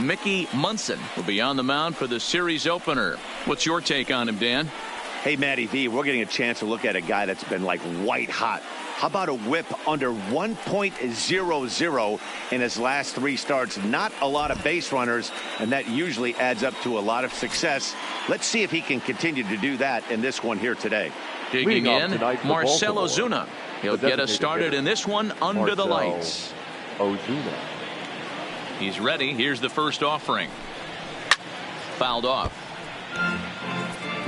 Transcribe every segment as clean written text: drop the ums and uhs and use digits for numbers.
Mickey Munson will be on the mound for the series opener. What's your take on him, Dan? Hey, Matty V, we're getting a chance to look at a guy that's been like white hot. How about a whip under 1.00 in his last 3 starts? Not a lot of base runners, and that usually adds up to a lot of success. Let's see if he can continue to do that in this one here today. Digging in, Marcell Ozuna. He'll get us started in this one under the lights. Ozuna. He's ready. Here's the first offering. Fouled off.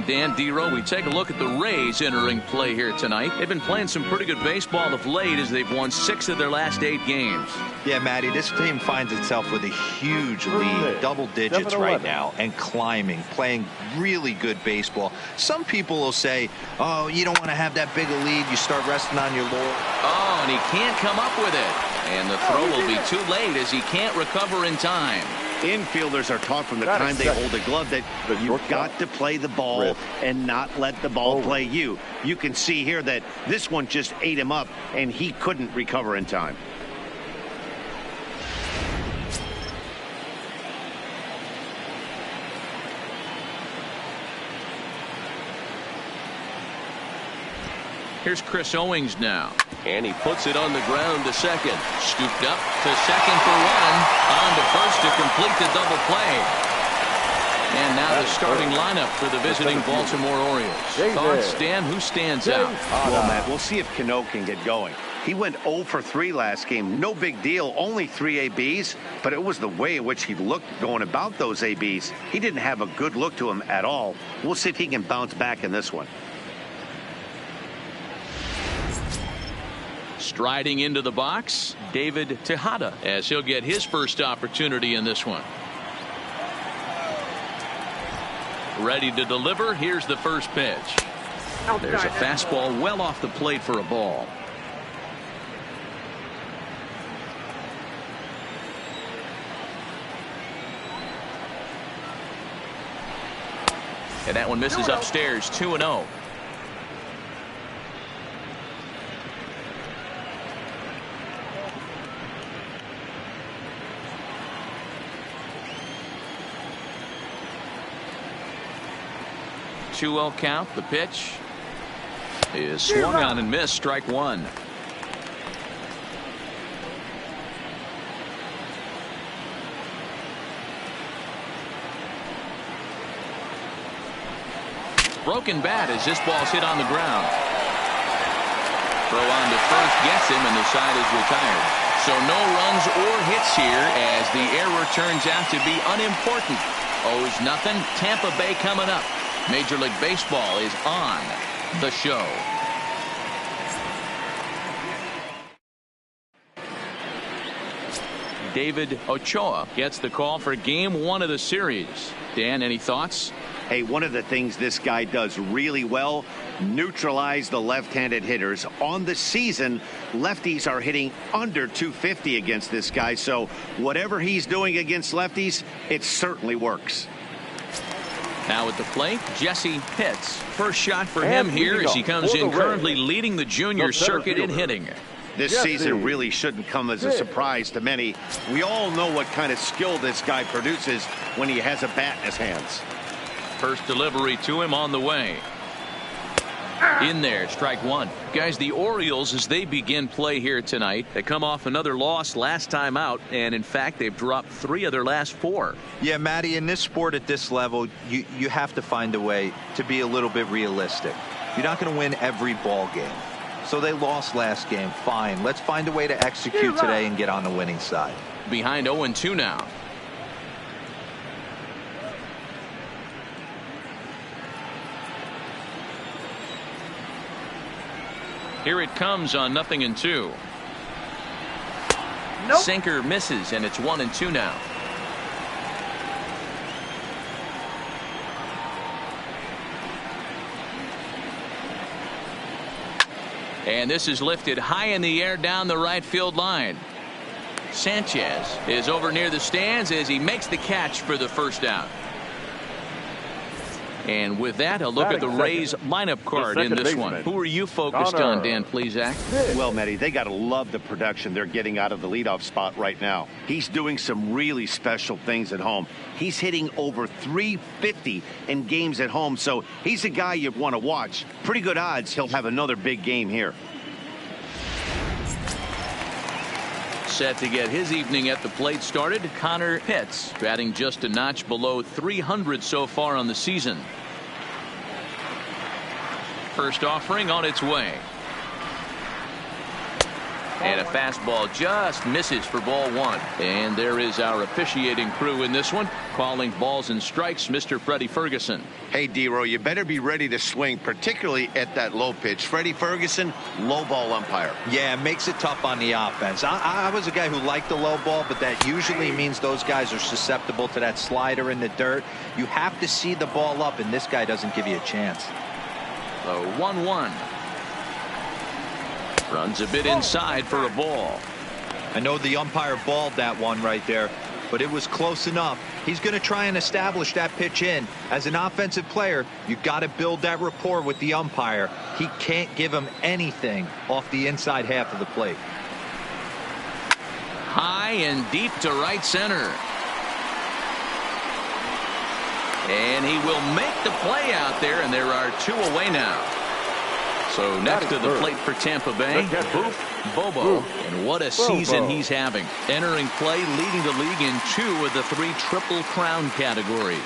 Dan Dero, we take a look at the Rays entering play here tonight. They've been playing some pretty good baseball of late as they've won 6 of their last 8 games. Yeah, Matty, this team finds itself with a huge lead, double digits right now, and climbing, playing really good baseball. Some people will say, oh, you don't want to have that big a lead. You start resting on your laurels. Oh, and he can't come up with it. And the throw will be too late as he can't recover in time. Infielders are taught from the time they hold a glove that you've got to play the ball and not let the ball play you. You can see here that this one just ate him up, and he couldn't recover in time. Here's Chris Owings now. And he puts it on the ground to second. Scooped up to second for 1. On to first to complete the double play. And now the starting lineup for the visiting Baltimore Orioles. Thoughts, Dan, who stands out? Well, Matt, we'll see if Cano can get going. He went 0 for 3 last game. No big deal, only 3 ABs, but it was the way in which he looked going about those ABs. He didn't have a good look to him at all. We'll see if he can bounce back in this one. Striding into the box, David Tejada, as he'll get his first opportunity in this one. Ready to deliver. Here's the first pitch. There's a fastball well off the plate for a ball. And that one misses upstairs. 2-0. Two-0 count. The pitch is swung on and missed. Strike 1. Broken bat as this ball's hit on the ground. Throw on to first gets him, and the side is retired. So no runs or hits here as the error turns out to be unimportant. Owes nothing. Tampa Bay coming up. Major League Baseball is on the show. David Ochoa gets the call for game 1 of the series. Dan, any thoughts? Hey, one of the things this guy does really well, neutralize the left-handed hitters. On the season, lefties are hitting under 250 against this guy, so whatever he's doing against lefties, it certainly works. Now at the plate, Jesse Pitts. First shot for him here as he comes in, currently leading the junior circuit in hitting. This season really shouldn't come as a surprise to many. We all know what kind of skill this guy produces when he has a bat in his hands. First delivery to him on the way. In there, strike 1. Guys, the Orioles, as they begin play here tonight, they come off another loss last time out, and in fact they've dropped 3 of their last 4. Yeah, Matty, in this sport at this level, you have to find a way to be a little bit realistic. You're not going to win every ball game. So they lost last game. Fine. Let's find a way to execute today and get on the winning side. Behind 0-2 now. Here it comes on 0-2. Nope. Sinker misses, and it's 1-2 now. And this is lifted high in the air down the right field line. Sanchez is over near the stands as he makes the catch for the first out. And with that, a look at the Rays lineup card in this one. Who are you focused on, Dan Plesac? Well, Matty, they got to love the production they're getting out of the leadoff spot right now. He's doing some really special things at home. He's hitting over 350 in games at home, so he's a guy you want to watch. Pretty good odds he'll have another big game here. Set to get his evening at the plate started, Connor Pitts, batting just a notch below 300 so far on the season. First offering on its way. And a fastball just misses for ball one. And there is our officiating crew in this one, calling balls and strikes, Mr. Freddie Ferguson. Hey, D-Row, you better be ready to swing, particularly at that low pitch. Freddie Ferguson, low ball umpire. Yeah, it makes it tough on the offense. I was a guy who liked the low ball, but that usually means those guys are susceptible to that slider in the dirt. You have to see the ball up, and this guy doesn't give you a chance. So 1-1. Runs a bit inside for a ball. I know the umpire balled that one right there, but it was close enough. He's going to try and establish that pitch in. As an offensive player, you got to build that rapport with the umpire. He can't give him anything off the inside half of the plate. High and deep to right center. And he will make the play out there, and there are two away now. So next to the plate for Tampa Bay, Bobo. And what a season he's having. Entering play, leading the league in 2 of the 3 Triple Crown categories.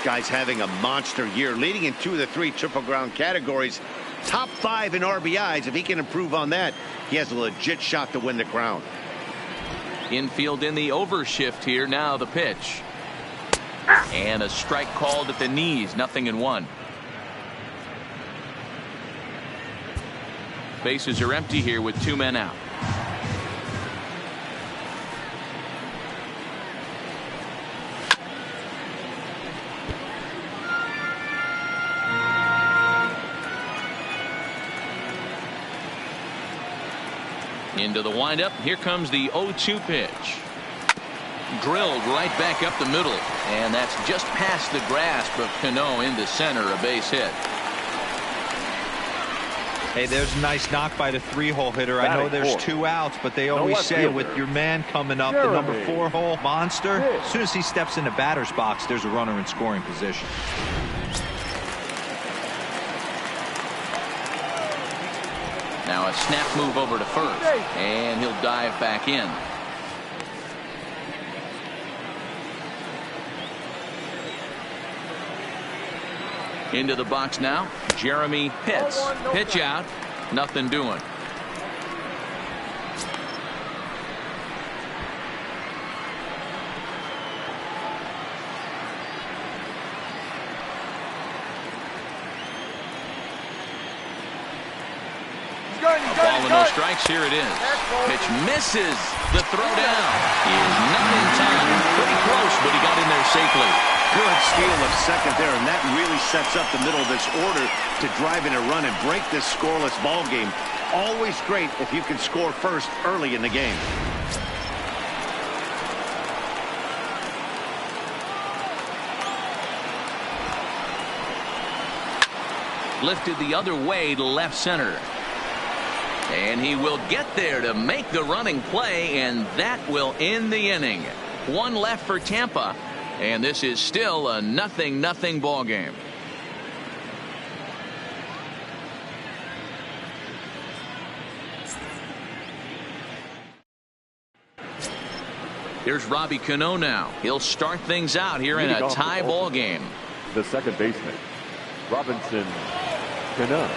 Guy's having a monster year, leading in 2 of the 3 Triple Crown categories. Top 5 in RBIs. If he can improve on that, he has a legit shot to win the crown. Infield in the overshift here. Now the pitch. And a strike called at the knees. 0-1. Bases are empty here with 2 men out. Into the windup. Here comes the 0-2 pitch. Drilled right back up the middle. And that's just past the grasp of Cano into center. A base hit. Hey, there's a nice knock by the 3-hole hitter. I know there's 2 outs, but they always say with your man coming up, the number 4-hole monster, as soon as he steps in the batter's box, there's a runner in scoring position. Now a snap move over to first, and he'll dive back in. Into the box now, Jeremy Pitts. Pitch out, nothing doing. Ball and no strikes. Here it is. Pitch misses. The throw down is not in time. Pretty close, but he got in there safely. Good steal of second there, and that really sets up the middle of this order to drive in a run and break this scoreless ball game. Always great if you can score first early in the game. Lifted the other way to left center. And he will get there to make the running play, and that will end the inning. 1 left for Tampa, and this is still a 0-0 ball game. Here's Robbie Cano now. He'll start things out here in a tie ball game. The second baseman, Robinson Cano.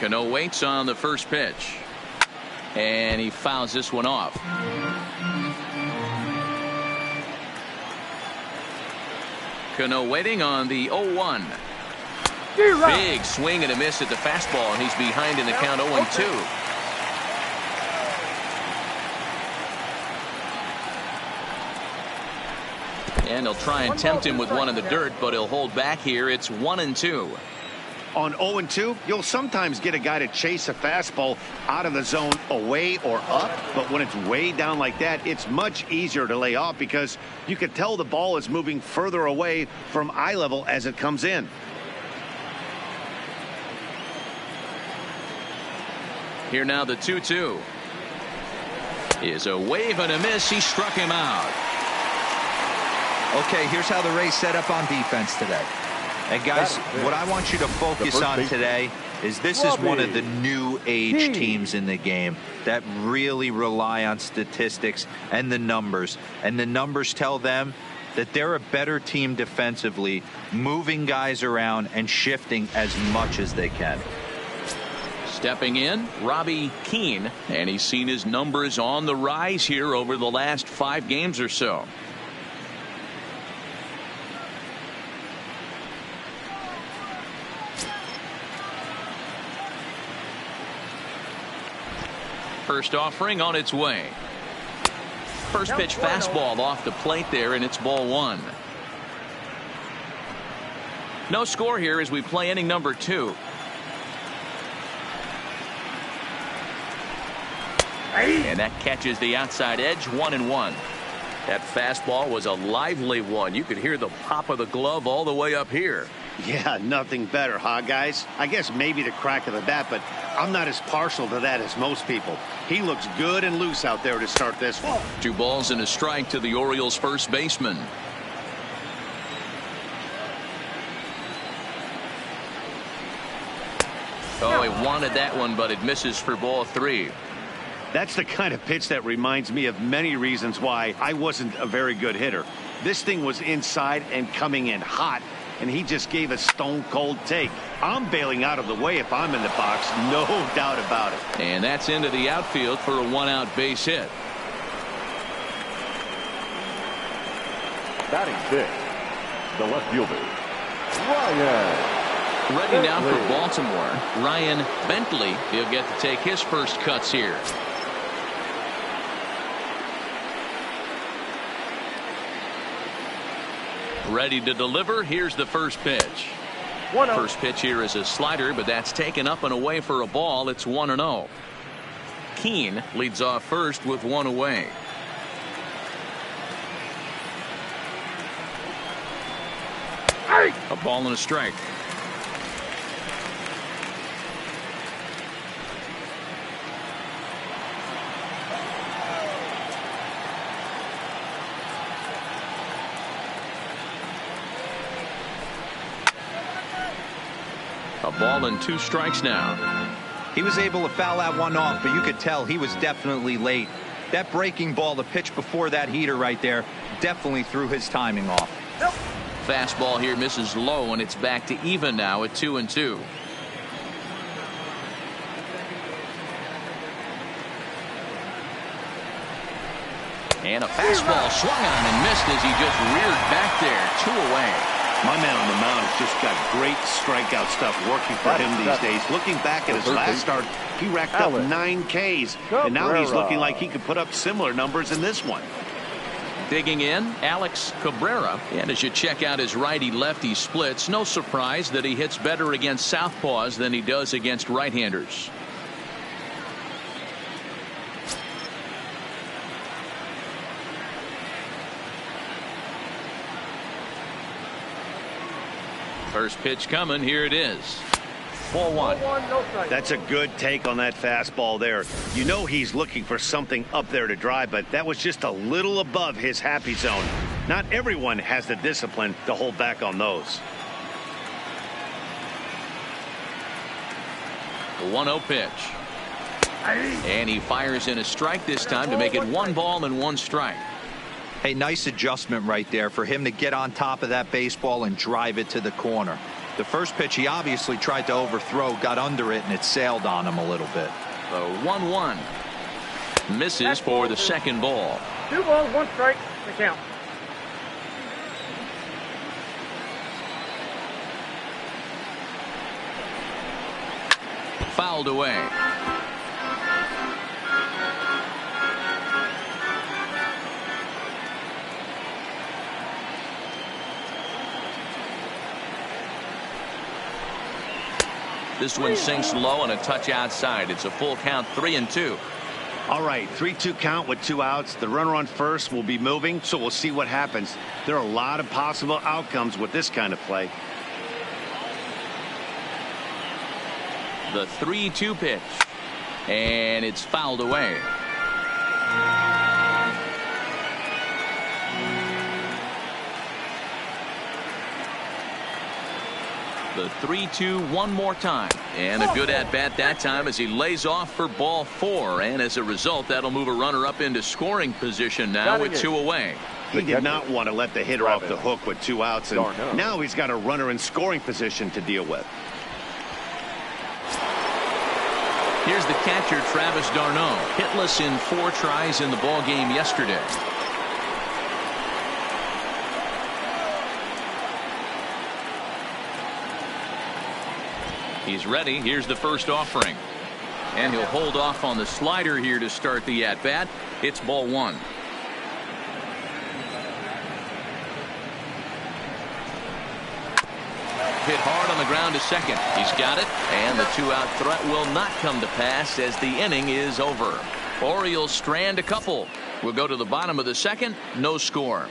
Cano waits on the first pitch, and he fouls this one off. Cano waiting on the 0-1. Big swing and a miss at the fastball, and he's behind in the count 0-2. And he'll try and tempt him with one in the dirt, but he'll hold back here. It's 1-2. On 0-2, you'll sometimes get a guy to chase a fastball out of the zone away or up, but when it's way down like that, it's much easier to lay off because you can tell the ball is moving further away from eye level as it comes in. Here now the 2-2 is a wave and a miss. He struck him out. Okay, here's how the Rays set up on defense today. And guys, what I want you to focus on today is this is one of the new age teams in the game that really rely on statistics and the numbers. And the numbers tell them that they're a better team defensively, moving guys around and shifting as much as they can. Stepping in, Robbie Keane, and he's seen his numbers on the rise here over the last 5 games or so. First offering on its way. First pitch fastball off the plate there, and it's ball 1. No score here as we play inning number 2. And that catches the outside edge, 1-1. That fastball was a lively one. You could hear the pop of the glove all the way up here. Yeah, nothing better, huh, guys? I guess maybe the crack of the bat, but I'm not as partial to that as most people. He looks good and loose out there to start this one. 2 balls and a strike to the Orioles first baseman. Oh, he wanted that one, but it misses for ball 3. That's the kind of pitch that reminds me of many reasons why I wasn't a very good hitter. This thing was inside and coming in hot, and he just gave a stone-cold take. I'm bailing out of the way if I'm in the box, no doubt about it. And that's into the outfield for a 1-out base hit. Batting 6, the left fielder, Ryan. Ready now for Baltimore, Ryan Bentley. He'll get to take his first cuts here. Ready to deliver. Here's the first pitch. First pitch here is a slider, but that's taken up and away for a ball. It's 1-0. Keane leads off first with 1 away. A ball and a strike. A ball and 2 strikes now. He was able to foul that one off, but you could tell he was definitely late. That breaking ball, the pitch before that heater right there, definitely threw his timing off. Fastball here misses low, and it's back to even now at 2-2. And a fastball swung on and missed as he just reared back there. 2 away. My man on the mound has just got great strikeout stuff working for him these days. Looking back at his last start, he racked up 9 Ks, and now he's looking like he could put up similar numbers in this one. Digging in, Alex Cabrera. And as you check out his righty-lefty splits, no surprise that he hits better against southpaws than he does against right-handers. First pitch coming. Here it is. Ball 1. That's a good take on that fastball there. You know he's looking for something up there to drive, but that was just a little above his happy zone. Not everyone has the discipline to hold back on those. The 1-0 pitch. And he fires in a strike this time to make it 1 ball and 1 strike. Hey, nice adjustment right there for him to get on top of that baseball and drive it to the corner. The first pitch he obviously tried to overthrow, got under it, and it sailed on him a little bit. The 1-1 misses for the second ball. 2 balls, 1 strike, the count. Fouled away. This one sinks low and a touch outside. It's a full count, 3-2. All right, 3-2 count with 2 outs. The runner on first will be moving, so we'll see what happens. There are a lot of possible outcomes with this kind of play. The 3-2 pitch, and it's fouled away. The 3-2 one more time, and a good at bat that time as he lays off for ball 4, and as a result that'll move a runner up into scoring position now with 2 away. He did not want to let the hitter off the hook with 2 outs, and now he's got a runner in scoring position to deal with. Here's the catcher, Travis d'Arnaud, hitless in 4 tries in the ball game yesterday. He's ready. Here's the first offering, and he'll hold off on the slider here to start the at bat. It's ball 1. Hit hard on the ground to second. He's got it, and the 2-out threat will not come to pass as the inning is over. Orioles strand a couple. We'll go to the bottom of the second. No score.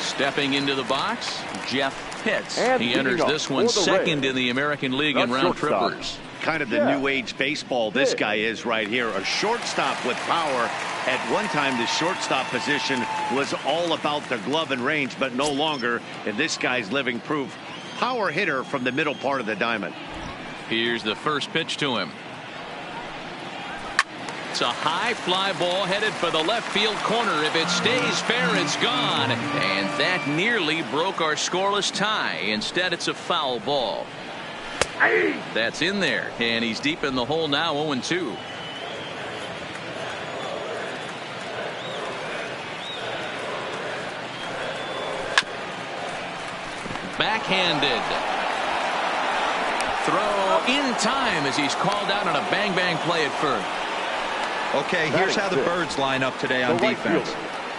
Stepping into the box, Jeff Pitts. He enters this one second in the American League in round trippers. Kind of the new age baseball this guy is right here. A shortstop with power. At one time, the shortstop position was all about the glove and range, but no longer. And this guy's living proof. Power hitter from the middle part of the diamond. Here's the first pitch to him. It's a high fly ball headed for the left field corner. If it stays fair, it's gone. And that nearly broke our scoreless tie. Instead, it's a foul ball. That's in there, and he's deep in the hole now, 0-2. Backhanded. Throw in time as he's called out on a bang-bang play at first. Okay, here's how the Birds line up today on defense.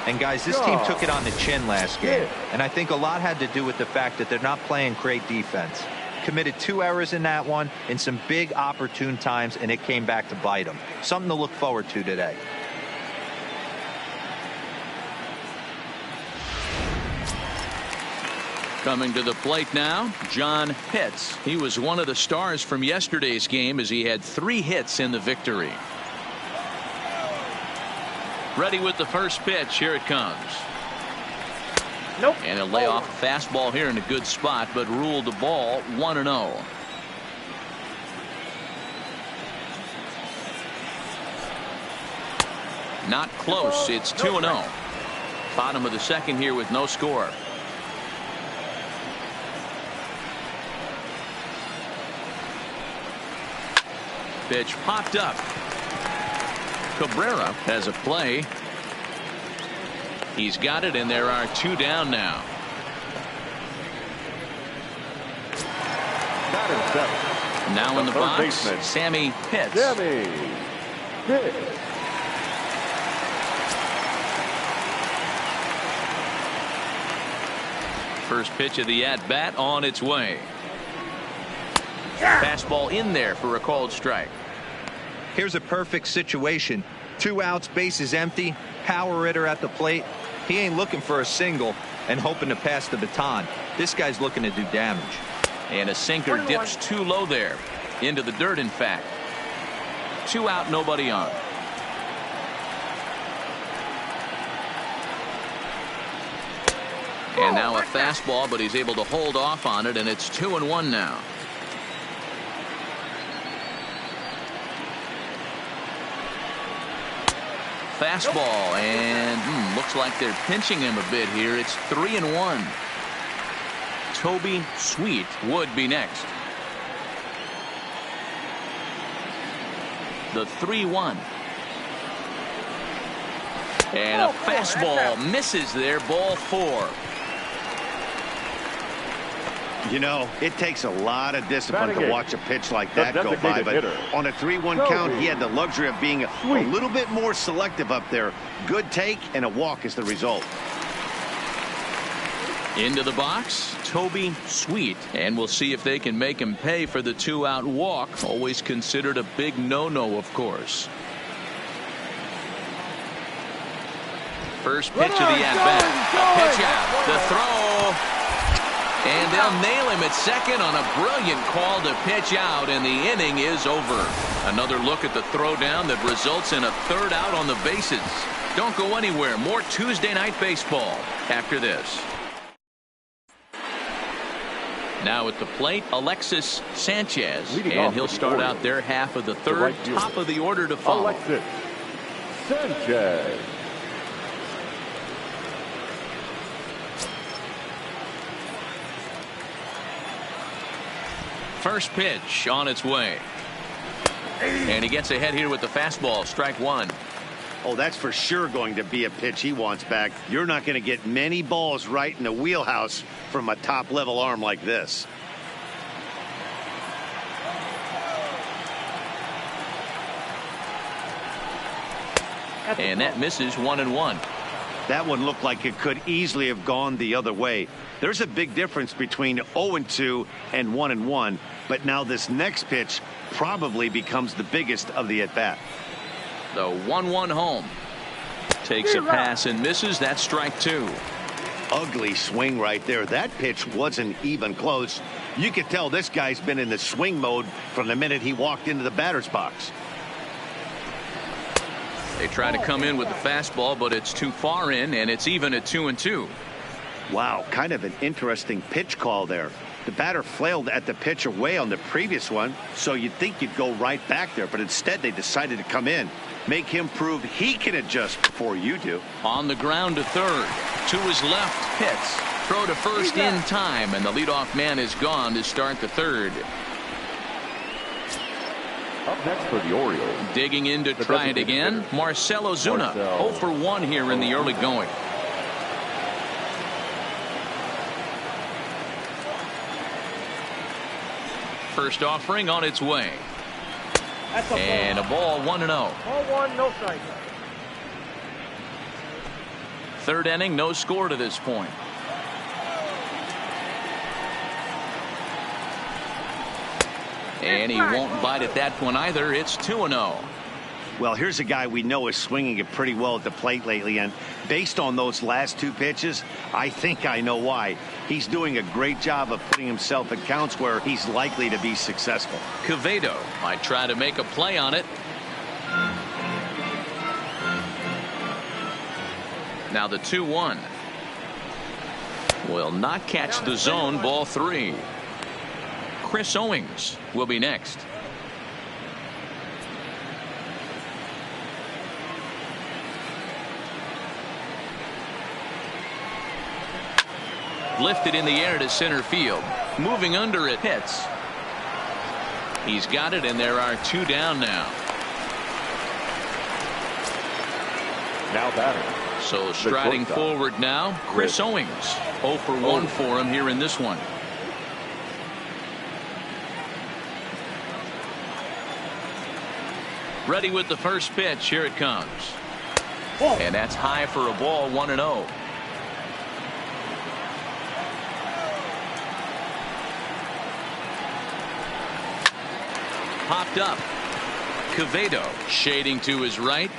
And guys, this team took it on the chin last game, and I think a lot had to do with the fact that they're not playing great defense. Committed 2 errors in that one in some big opportune times, and it came back to bite them. Something to look forward to today. Coming to the plate now, John Pitts. He was one of the stars from yesterday's game as he had 3 hits in the victory. Ready with the first pitch. Here it comes. Nope. And he'll lay off a fastball here in a good spot, but ruled the ball 1-0. Not close. It's 2-0. Bottom of the second here with no score. Pitch popped up. Cabrera has a play. He's got it, and there are 2 down now. Now in the box, Sammy Pitts. First pitch of the at-bat on its way. Fastball in there for a called strike. Here's a perfect situation. 2 outs, bases empty, power hitter at the plate. He ain't looking for a single and hoping to pass the baton. This guy's looking to do damage. And a sinker dips too low there. Into the dirt, in fact. 2 out, nobody on. And now a fastball, but he's able to hold off on it, and it's 2-1 now. Fastball, and looks like they're pinching him a bit here. It's 3-1. Toby Sweet would be next. The 3-1. And a fastball misses there, ball 4. You know, it takes a lot of discipline to watch a pitch like that go by, but hitter. on a 3-1 count, he had the luxury of being a little bit more selective up there. Good take, and a walk is the result. Into the box, Toby Sweet, and we'll see if they can make him pay for the 2-out walk. Always considered a big no-no, of course. First pitch of the at-bat. A pitch out. The throw. And they'll nail him at second on a brilliant call to pitch out, and the inning is over. Another look at the throwdown that results in a 3rd out on the bases. Don't go anywhere. More Tuesday Night Baseball after this. Now at the plate, Alexis Sanchez, and he'll start out their half of the 3rd, top of the order to follow. Alexis Sanchez. First pitch on its way. And he gets ahead here with the fastball, strike 1. Oh, that's for sure going to be a pitch he wants back. You're not going to get many balls right in the wheelhouse from a top-level arm like this. And that misses 1-1. That one looked like it could easily have gone the other way. There's a big difference between 0-2 and 1-1, but now this next pitch probably becomes the biggest of the at-bat. The 1-1 home. Takes a pass and misses. That's strike 2. Ugly swing right there. That pitch wasn't even close. You could tell this guy's been in the swing mode from the minute he walked into the batter's box. They try to come in with the fastball, but it's too far in, and it's even at 2-2. Wow, kind of an interesting pitch call there. The batter flailed at the pitch away on the previous one, so you'd think you'd go right back there, but instead they decided to come in. Make him prove he can adjust before you do. On the ground to third. To his left, Pitts. Throw to first in time, and the leadoff man is gone to start the 3rd. Up next for the Orioles. Digging in to try it again, Marcell Ozuna. 0 for 1 here in the early going. First offering on its way. And a ball, 1-0. Ball 1, no strike. 3rd inning, no score to this point. And he won't bite at that one either. It's 2-0. Well, here's a guy we know is swinging it pretty well at the plate lately, and based on those last 2 pitches, I think I know why. He's doing a great job of putting himself at counts where he's likely to be successful. Quevedo might try to make a play on it. Now the 2-1. Will not catch the zone. Ball 3. Chris Owings will be next. Lifted in the air to center field. Moving under it, Pitts. He's got it, and there are 2 down now. Now batting. So striding forward now, Chris Owings. 0 for 1 for him here in this one. Ready with the first pitch. Here it comes. And that's high for a ball, 1-0. Popped up. Quevedo shading to his right.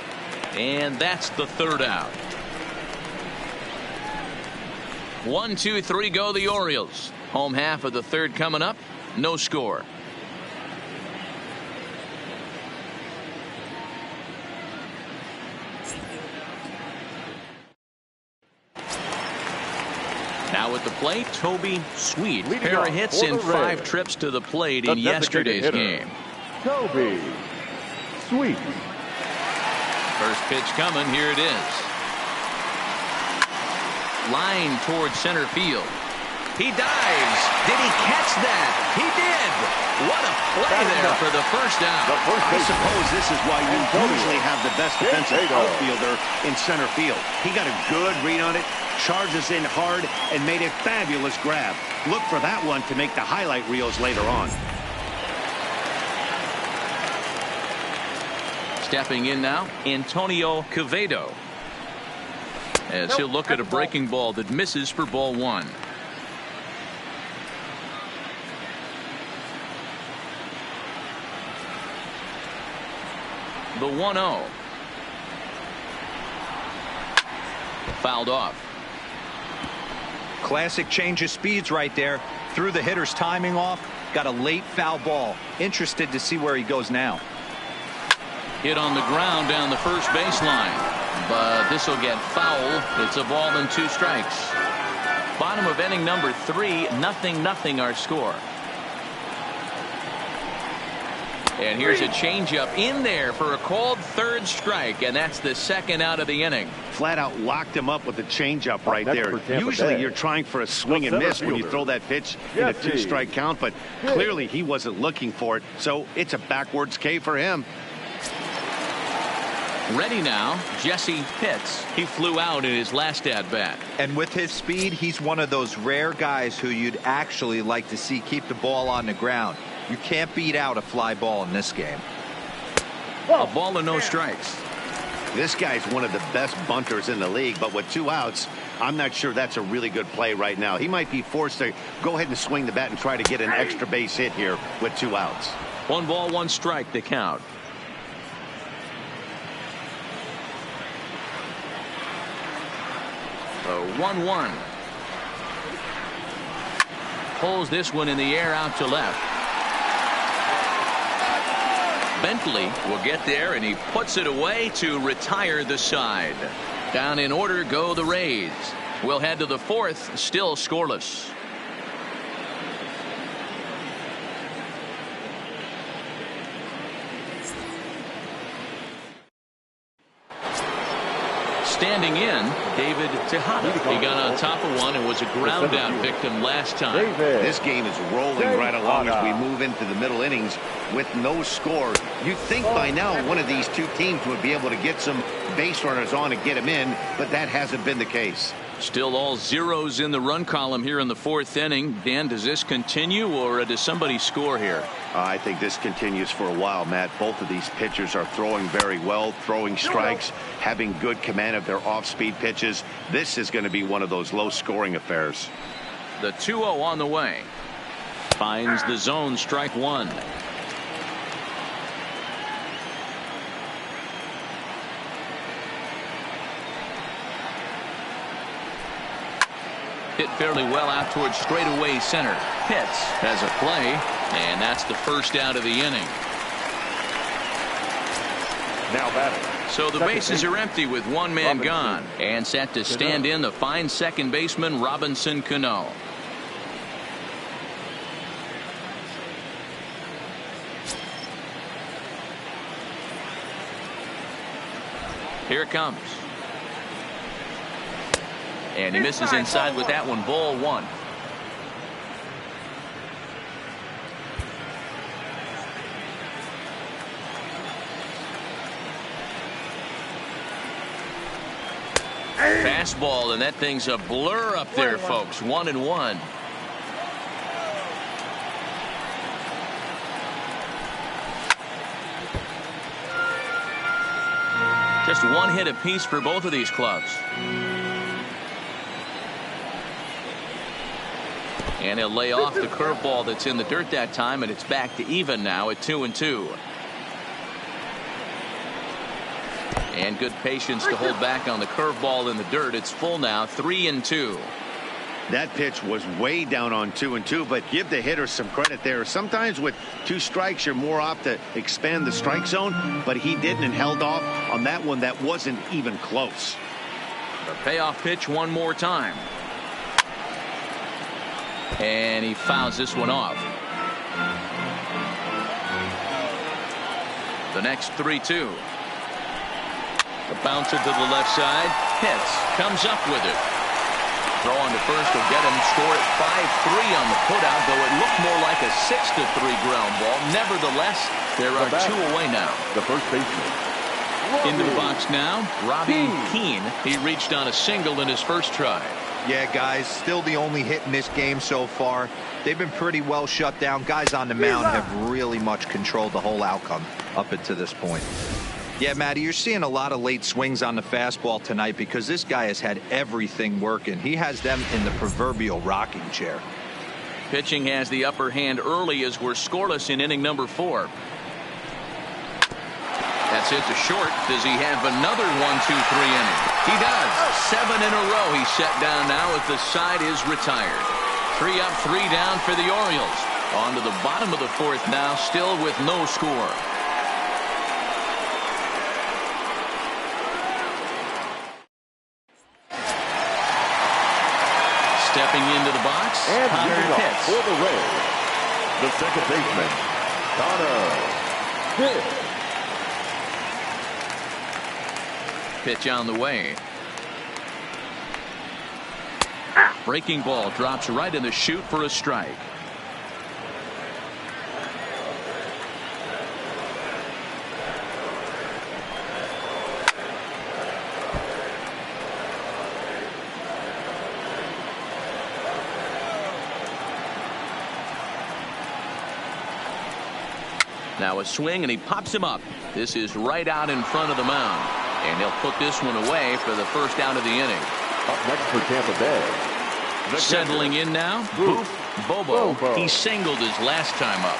And that's the 3rd out. 1, 2, 3 go the Orioles. Home half of the 3rd coming up. No score. Now at the plate, Toby Sweet. Pair of hits in 5 trips to the plate in yesterday's game. Toby Sweet. First pitch coming. Here it is. Line towards center field. He dives. Did he catch that? He did. What a play there for the first out. I suppose this is why you usually have the best defensive outfielder in center field. He got a good read on it, charges in hard, and made a fabulous grab. Look for that one to make the highlight reels later on. Stepping in now, Antonio Quevedo. As he'll look at a breaking ball that misses for ball one. The 1-0. Fouled off. Classic change of speeds right there. Threw the hitter's timing off. Got a late foul ball. Interested to see where he goes now. Hit on the ground down the first baseline. But this will get foul. It's a ball and 2 strikes. Bottom of inning number 3. 0-0 our score. And here's a changeup in there for a called 3rd strike, and that's the 2nd out of the inning. Flat out locked him up with a changeup right there. Usually you're trying for a swing and miss when you throw that pitch in a 2-strike count, but clearly he wasn't looking for it, so it's a backwards K for him. Ready now, Jesse Pitts. He flew out in his last at-bat. And with his speed, he's one of those rare guys who you'd actually like to see keep the ball on the ground. You can't beat out a fly ball in this game. A ball and no strikes. This guy's one of the best bunters in the league, but with 2 outs, I'm not sure that's a really good play right now. He might be forced to go ahead and swing the bat and try to get an extra base hit here with 2 outs. 1 ball, 1 strike to count. The 1-1. Pulls this one in the air out to left. Bentley will get there, and he puts it away to retire the side. Down in order go the Rays. We'll head to the 4th, still scoreless. Standing in, David Tejada. He got on top of one and was a ground out victim last time. This game is rolling right along as we move into the middle innings with no score. You'd think by now one of these 2 teams would be able to get some base runners on and get them in, but that hasn't been the case. Still all zeros in the run column here in the 4th inning. Dan, does this continue, or does somebody score here? I think this continues for a while, Matt. Both of these pitchers are throwing very well, throwing strikes, having good command of their off-speed pitches. This is going to be one of those low-scoring affairs. The 2-0 on the way. Finds the zone, strike 1. Hit fairly well out towards straightaway center. Pitts has a play, and that's the 1st out of the inning. Now batting. So the bases are empty with 1 man gone, and set to stand in the fine second baseman Robinson Cano. Here it comes. And he misses inside with that one. Ball 1. Fastball, and that thing's a blur up there, folks. 1-1. Just 1 hit apiece for both of these clubs. And he'll lay off the curveball that's in the dirt that time, and it's back to even now at 2-2. And good patience to hold back on the curveball in the dirt. It's full now, 3-2. That pitch was way down on 2-2, but give the hitter some credit there. Sometimes with 2 strikes, you're more apt to expand the strike zone, but he didn't and held off on that one that wasn't even close. The payoff pitch one more time. And he fouls this one off. The next 3-2. The bouncer to the left side. Hits. Comes up with it. Throw on to first will get him. Score at 5-3 on the putout, though it looked more like a 6-3 ground ball. Nevertheless, there are two away now. The first baseman. Into the box now, Robbie Keane. He reached on a single in his first try. Yeah, guys, still the only hit in this game so far. They've been pretty well shut down. Guys on the mound have really much controlled the whole outcome up until this point. Yeah, Matty, you're seeing a lot of late swings on the fastball tonight because this guy has had everything working. He has them in the proverbial rocking chair. Pitching has the upper hand early as we're scoreless in inning number 4. That's hit to short. Does he have another 1-2-3 inning? He does. 7 in a row he's set down now as the side is retired. 3 up, 3 down for the Orioles. On to the bottom of the 4th now, still with no score. Stepping into the box, And Connor Pitts. for the Rays, the second baseman, Connor Pitts. Pitch on the way. Breaking ball drops right in the chute for a strike. Now a swing and he pops him up. This is right out in front of the mound. And he'll put this one away for the first out of the inning. Up next for Tampa Bay. Settling in now, Boof Bobo. He singled his last time up.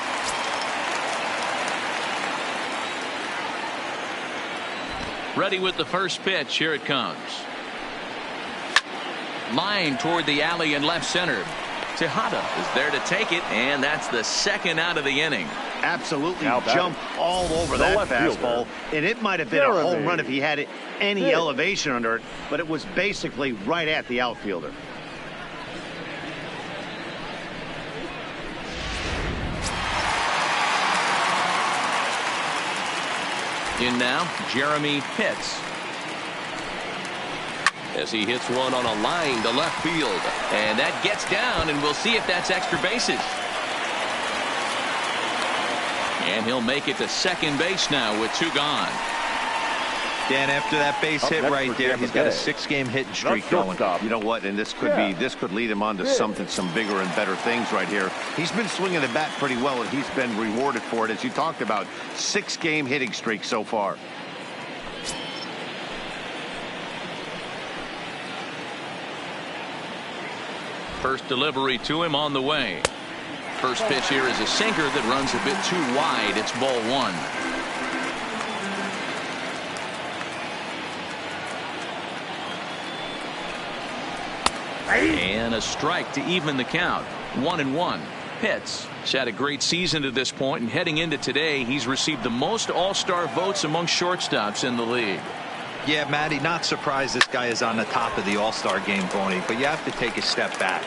Ready with the first pitch. Here it comes. Line toward the alley in left center. Tejada is there to take it, and that's the second out of the inning. Absolutely Now jumped all over that left fastball, fielder. and it might have been a home run if he had any elevation under it, but it was basically right at the outfielder. In now, Jeremy Pitts. As he hits one on a line to left field. And that gets down, and we'll see if that's extra bases. And he'll make it to second base now with 2 gone. Dan, after that base hit right there, he's got a 6-game hitting streak going. You know what? And this could lead him on to some bigger and better things right here. He's been swinging the bat pretty well, and he's been rewarded for it, as you talked about. 6-game hitting streak so far. First delivery to him on the way. First pitch here is a sinker that runs a bit too wide. It's ball 1. And a strike to even the count. 1-1. Pitts has had a great season to this point, and heading into today, he's received the most all-star votes among shortstops in the league. Yeah, Matty, not surprised this guy is on the top of the all-star game voting, but you have to take a step back.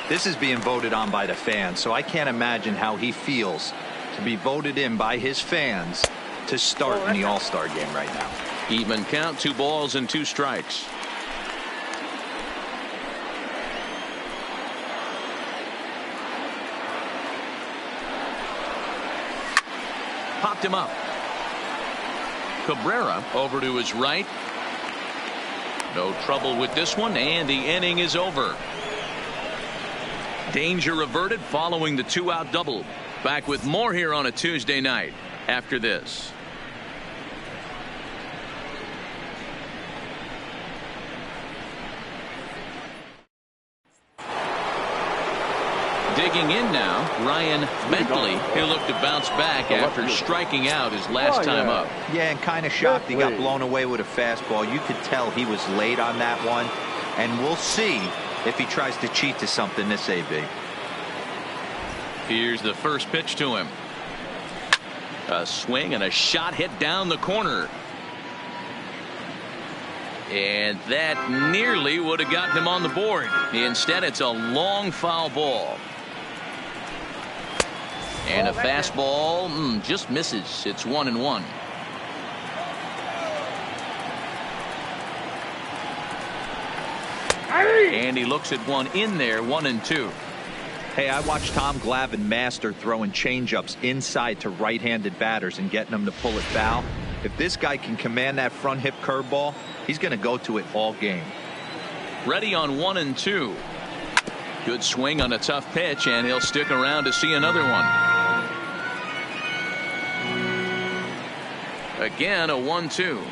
This is being voted on by the fans, so I can't imagine how he feels to be voted in by his fans to start in the all-star game right now. Even count, 2 balls and 2 strikes. Popped him up. Cabrera over to his right. No trouble with this one, and the inning is over. Danger averted following the 2-out double. Back with more here on a Tuesday night after this. Digging in now, Ryan Bentley. He'll look to bounce back after striking out his last time up. Yeah, and kind of shocked he got blown away with a fastball. You could tell he was late on that one, and we'll see if he tries to cheat to something this AB. Here's the first pitch to him. A swing and a shot hit down the corner. And that nearly would have gotten him on the board. Instead, it's a long foul ball. And a fastball just misses. It's 1-1. And he looks at one in there, 1-2. Hey, I watched Tom Glavine master throwing changeups inside to right-handed batters and getting them to pull it foul. If this guy can command that front hip curveball, he's going to go to it all game. Ready on 1-2. Good swing on a tough pitch, and he'll stick around to see another one. Again, a 1-2.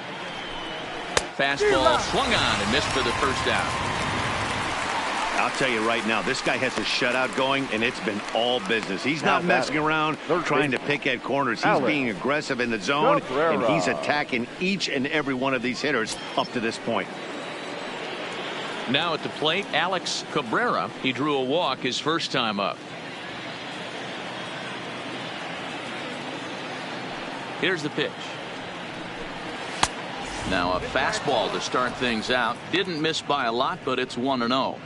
Fastball swung on and missed for the first out. I'll tell you right now, this guy has a shutout going, and it's been all business. He's not messing around trying to pick at corners. He's being aggressive in the zone, and he's attacking each and every one of these hitters up to this point. Now at the plate, Alex Cabrera. He drew a walk his first time up. Here's the pitch. Now a fastball to start things out. Didn't miss by a lot, but it's 1-0.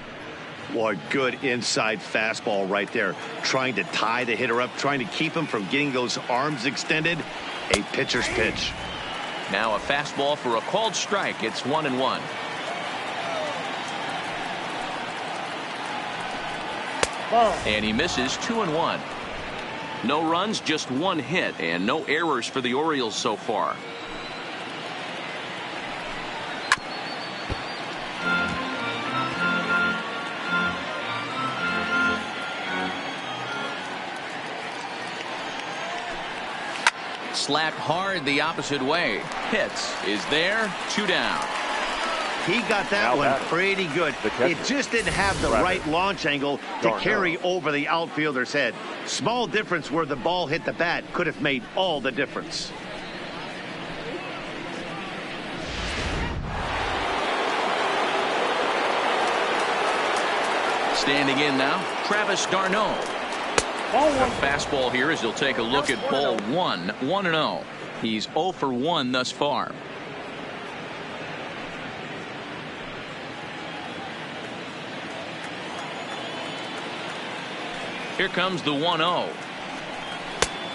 Boy, good inside fastball right there. Trying to tie the hitter up, trying to keep him from getting those arms extended. A pitcher's pitch. Now a fastball for a called strike. It's 1-1. And he misses 2-1. No runs, just one hit, and no errors for the Orioles so far. Slapped hard the opposite way. Pitts is there. 2 down. He got that one pretty good. It just didn't have the right launch angle to carry over the outfielder's head. Small difference where the ball hit the bat could have made all the difference. Standing in now, Travis d'Arnaud. A fastball here as he'll take a look at ball 1. 1-0. He's 0 for 1 thus far. Here comes the 1-0.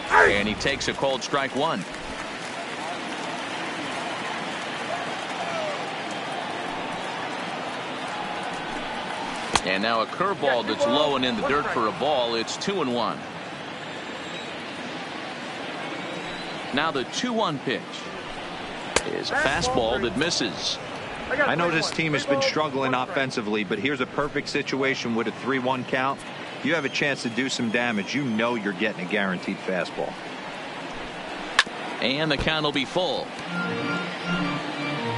And he takes a called strike 1. And now a curveball that's low and in the dirt for a ball. It's 2-1. Now the 2-1 pitch is a fastball that misses. I know this team has been struggling offensively, but here's a perfect situation with a 3-1 count. You have a chance to do some damage. You know you're getting a guaranteed fastball. And the count will be full.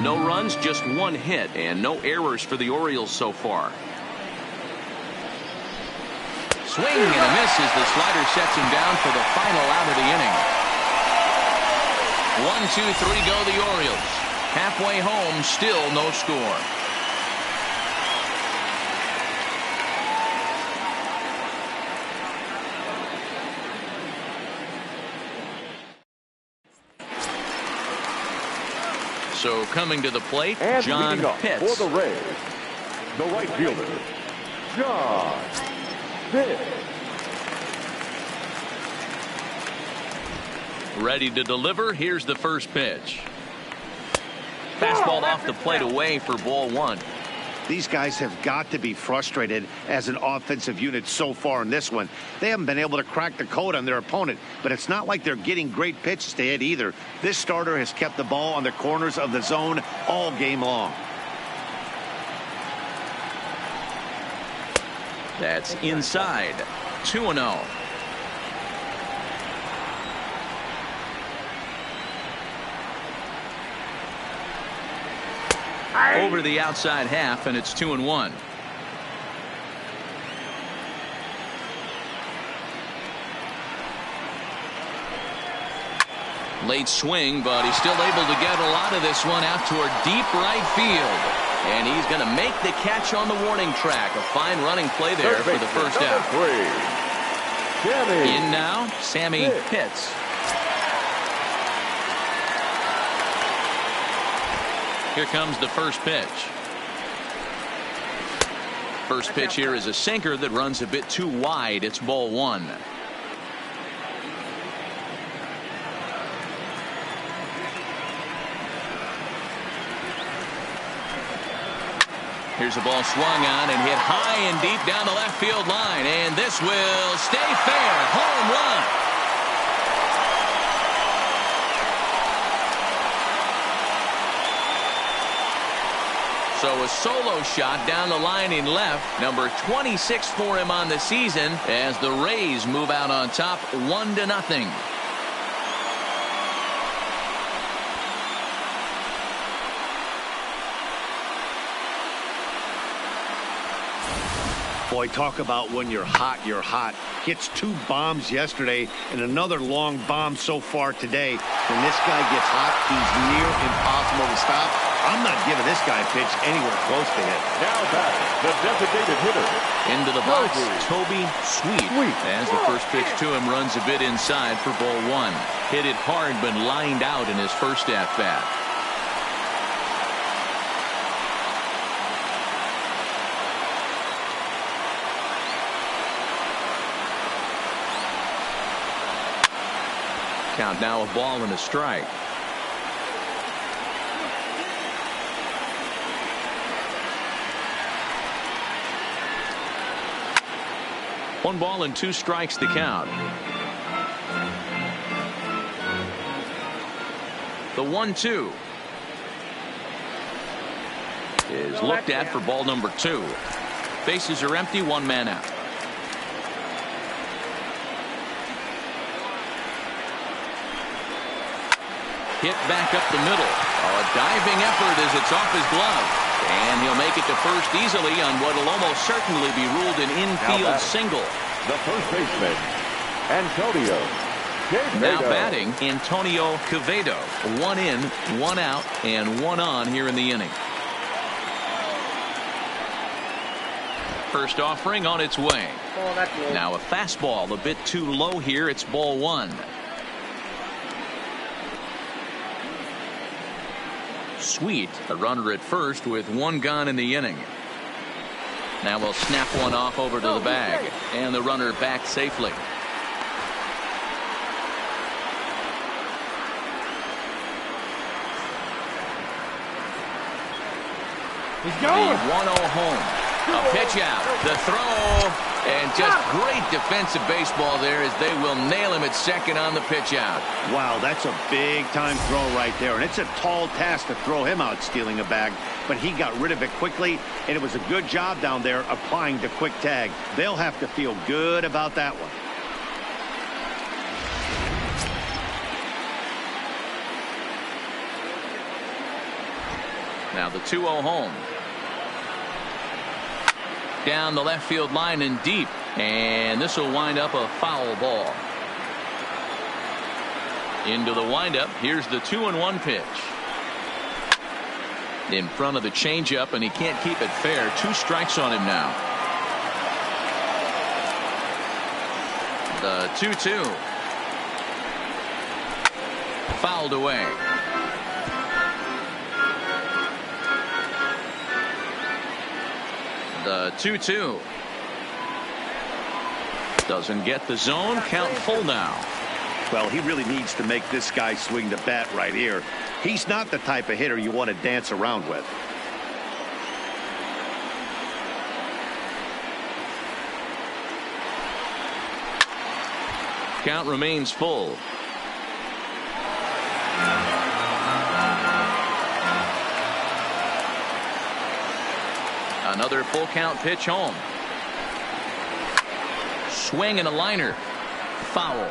No runs, just one hit, and no errors for the Orioles so far. Swing and a miss as the slider sets him down for the final out of the inning. 1, 2, 3 go the Orioles. Halfway home, still no score. So coming to the plate, and John Pitts. For the Rays, the right fielder, John Pitts. Ready to deliver. Here's the first pitch. Fastball off the plate away for ball 1. These guys have got to be frustrated as an offensive unit so far in this one. They haven't been able to crack the code on their opponent, but it's not like they're getting great pitches to hit either. This starter has kept the ball on the corners of the zone all game long. That's inside. 2-0. Over the outside half, and it's 2-1. Late swing, but he's still able to get a lot of this one out toward deep right field. And he's going to make the catch on the warning track. A fine running play there for the first out. In now, Sammy Pitts. Here comes the first pitch. First pitch here is a sinker that runs a bit too wide. It's ball 1. Here's a ball swung on and hit high and deep down the left field line. And this will stay fair. Home run. So a solo shot down the line in left. Number 26 for him on the season as the Rays move out on top 1-0. Boy, talk about when you're hot, you're hot. Hits 2 bombs yesterday and another long bomb so far today. When this guy gets hot, he's near impossible to stop. I'm not giving this guy a pitch anywhere close to hit. Now back, the designated hitter. Into the box, Toby Sweet. As the first pitch to him runs a bit inside for ball 1. Hit it hard but lined out in his first at-bat. Count now a ball and a strike. One ball and 2 strikes to count. The 1-2 is looked at for ball number 2. Bases are empty, 1 man out. Hit back up the middle. A diving effort as it's off his glove. And he'll make it to first easily on what will almost certainly be ruled an infield single. The first baseman, Antonio Quevedo. Now batting, Antonio Quevedo. 1 in, 1 out, and 1 on here in the inning. First offering on its way. Now a fastball a bit too low here. It's ball 1. Sweet, a runner at first with 1 gone in the inning. Now we'll snap one off over to the bag, and the runner back safely. He's going. The 1-0 home. A pitch out. The throw. And just great defensive baseball there as they will nail him at second on the pitch out. Wow, that's a big time throw right there. And it's a tall task to throw him out stealing a bag. But he got rid of it quickly. And it was a good job down there applying the quick tag. They'll have to feel good about that one. Now the 2-0 home. Down the left field line and deep, and this will wind up a foul ball. Into the windup. Here's the 2-1 pitch. In front of the changeup, and he can't keep it fair. 2 strikes on him now. The 2-2 fouled away. The 2-2 doesn't get the zone. Count full now. Well, he really needs to make this guy swing the bat right here. He's not the type of hitter you want to dance around with. Count remains full. Another full count pitch home. Swing and a liner. Foul.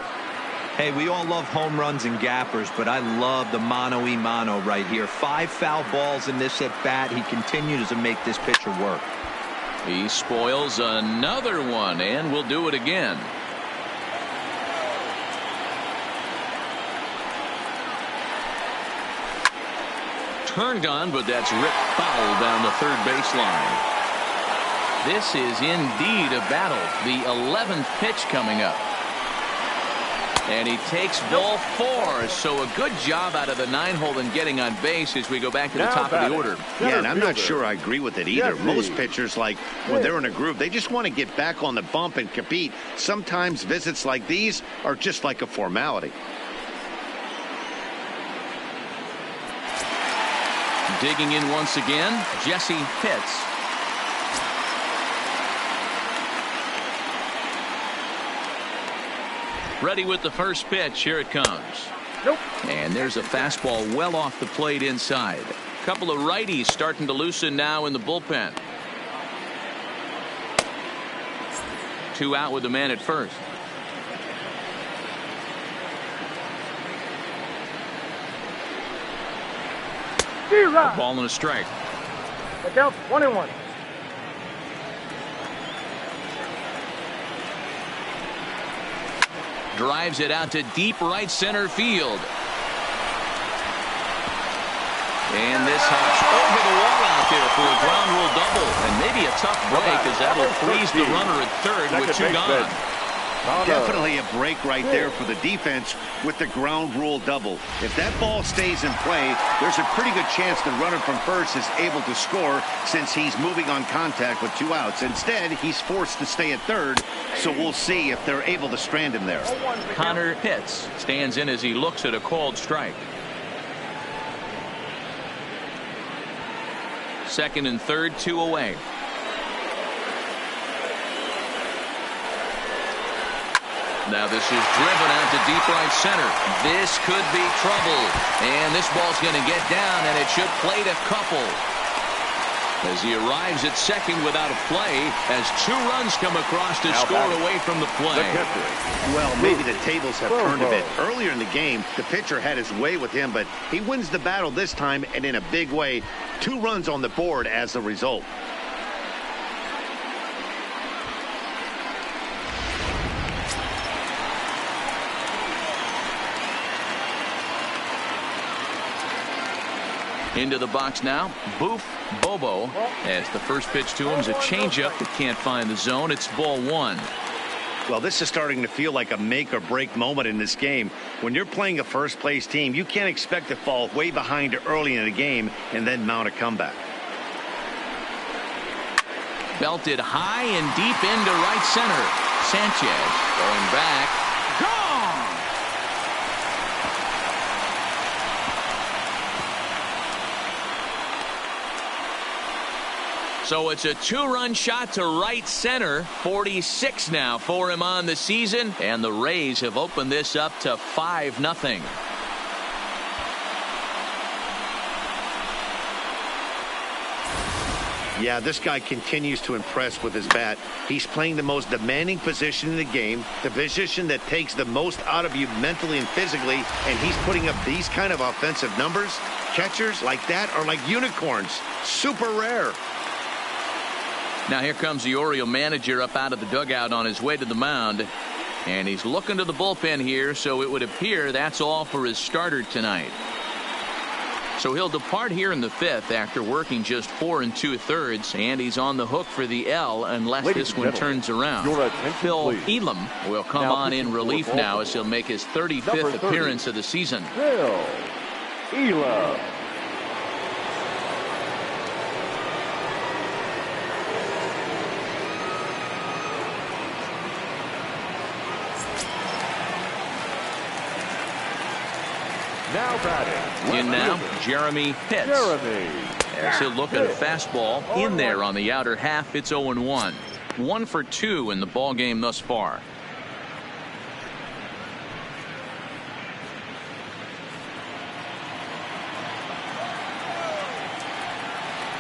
Hey, we all love home runs and gappers, but I love the mano-y-mano right here. 5 foul balls in this at bat. He continues to make this pitcher work. He spoils another one and will do it again. Turned on, but that's ripped foul down the third baseline. This is indeed a battle. The 11th pitch coming up. And he takes ball 4. So a good job out of the 9-hole in getting on base as we go back to the top of the order. Yeah, and I'm not sure I agree with it either. Most pitchers, like when they're in a groove, they just want to get back on the bump and compete. Sometimes visits like these are just like a formality. Digging in once again, Jesse Pitts. Ready with the first pitch. Here it comes. Nope. And there's a fastball well off the plate inside. A couple of righties starting to loosen now in the bullpen. 2 out with the man at first. A ball and a strike. The count's 1-1. Drives it out to deep right center field. And this hops over the wall out there for a ground rule double. And maybe a tough break as that'll freeze the runner at third with 2 gone. Definitely a break right there for the defense with the ground rule double. If that ball stays in play, there's a pretty good chance the runner from first is able to score since he's moving on contact with 2 outs. Instead, he's forced to stay at third, so we'll see if they're able to strand him there. Connor Pitts stands in as he looks at a called strike. Second and third, 2 away. Now this is driven out to deep right center. This could be trouble. And this ball's going to get down, and it should plate a couple. As he arrives at second without a play, as 2 runs come across to score away from the play. Well, maybe the tables have turned a bit. Earlier in the game, the pitcher had his way with him, but he wins the battle this time, and in a big way. 2 runs on the board as a result. Into the box now, Boof Bobo, as the first pitch to him is a changeup that can't find the zone. It's ball 1. Well, this is starting to feel like a make or break moment in this game. When you're playing a first place team, you can't expect to fall way behind early in the game and then mount a comeback. Belted high and deep into right center. Sanchez going back. Gone! So it's a 2-run shot to right center. 46 now for him on the season. And the Rays have opened this up to 5-0. Yeah, this guy continues to impress with his bat. He's playing the most demanding position in the game, the position that takes the most out of you mentally and physically, and he's putting up these kind of offensive numbers. Catchers like that are like unicorns. Super rare. Now here comes the Oriole manager up out of the dugout on his way to the mound. And he's looking to the bullpen here, so it would appear that's all for his starter tonight. So he'll depart here in the 5th after working just 4 2/3, and he's on the hook for the L unless this one turns around. Phil Elam will come on in relief now as he'll make his 35th appearance of the season. Phil Elam. Now batting. In now, Jeremy Pitts. As he'll look at a fastball in there on the outer half. It's 0-1. 1 for 2 in the ball game thus far.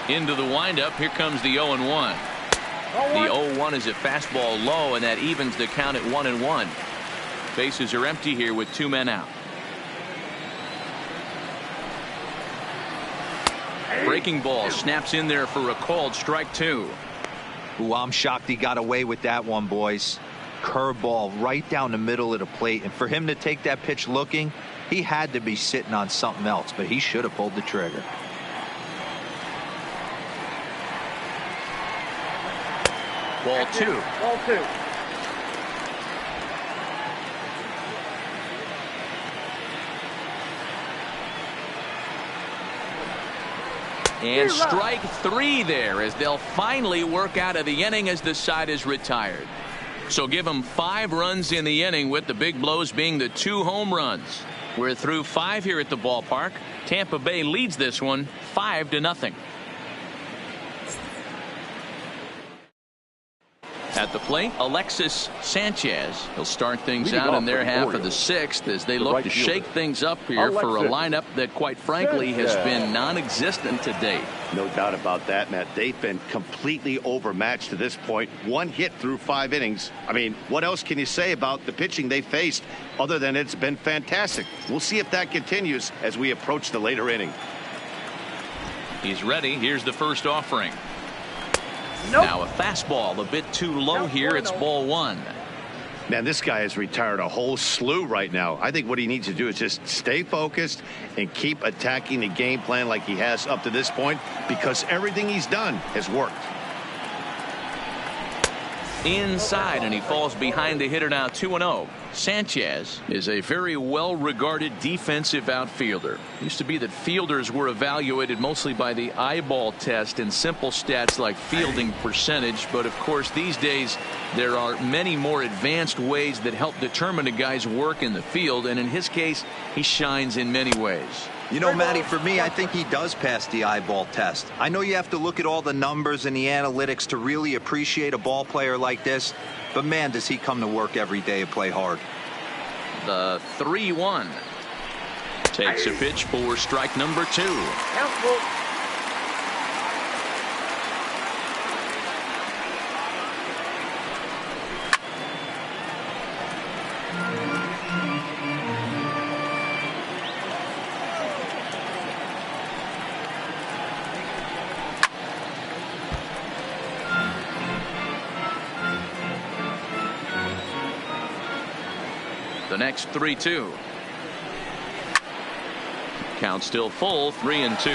Into the windup. Here comes the 0-1. The 0-1 is a fastball low, and that evens the count at 1-1. Bases are empty here with 2 men out. Breaking ball snaps in there for a called strike 2. Ooh, I'm shocked he got away with that one, boys. Curveball right down the middle of the plate, and for him to take that pitch looking, he had to be sitting on something else, but he should have pulled the trigger. Ball 2. Ball 2. And strike 3 there as they'll finally work out of the inning as the side is retired. So give them 5 runs in the inning, with the big blows being the 2 home runs. We're through 5 here at the ballpark. Tampa Bay leads this one 5-0. At the plate, Alexis Sanchez. He'll start things Leading out off in their for the half of the Orioles, sixth as they the look right to fielder, shake things up here for a Alexis lineup that, quite frankly, has Sanchez. been non-existent to date. No doubt about that, Matt. They've been completely overmatched to this point. One hit through 5 innings. I mean, what else can you say about the pitching they faced other than it's been fantastic? We'll see if that continues as we approach the later inning. He's ready. Here's the first offering. Nope. Now a fastball a bit too low here. It's ball 1. Man, this guy has retired a whole slew right now. I think what he needs to do is just stay focused and keep attacking the game plan like he has up to this point, because everything he's done has worked. Inside, and he falls behind the hitter now, 2-0. Sanchez is a very well-regarded defensive outfielder. It used to be that fielders were evaluated mostly by the eyeball test and simple stats like fielding percentage, but of course these days there are many more advanced ways that help determine a guy's work in the field, and in his case he shines in many ways. You know, Matty, for me, I think he does pass the eyeball test. I know you have to look at all the numbers and the analytics to really appreciate a ball player like this, but man, does he come to work every day and play hard. The 3-1 takes a pitch for strike number 2. Count. The next 3-2. Count still full, 3-2.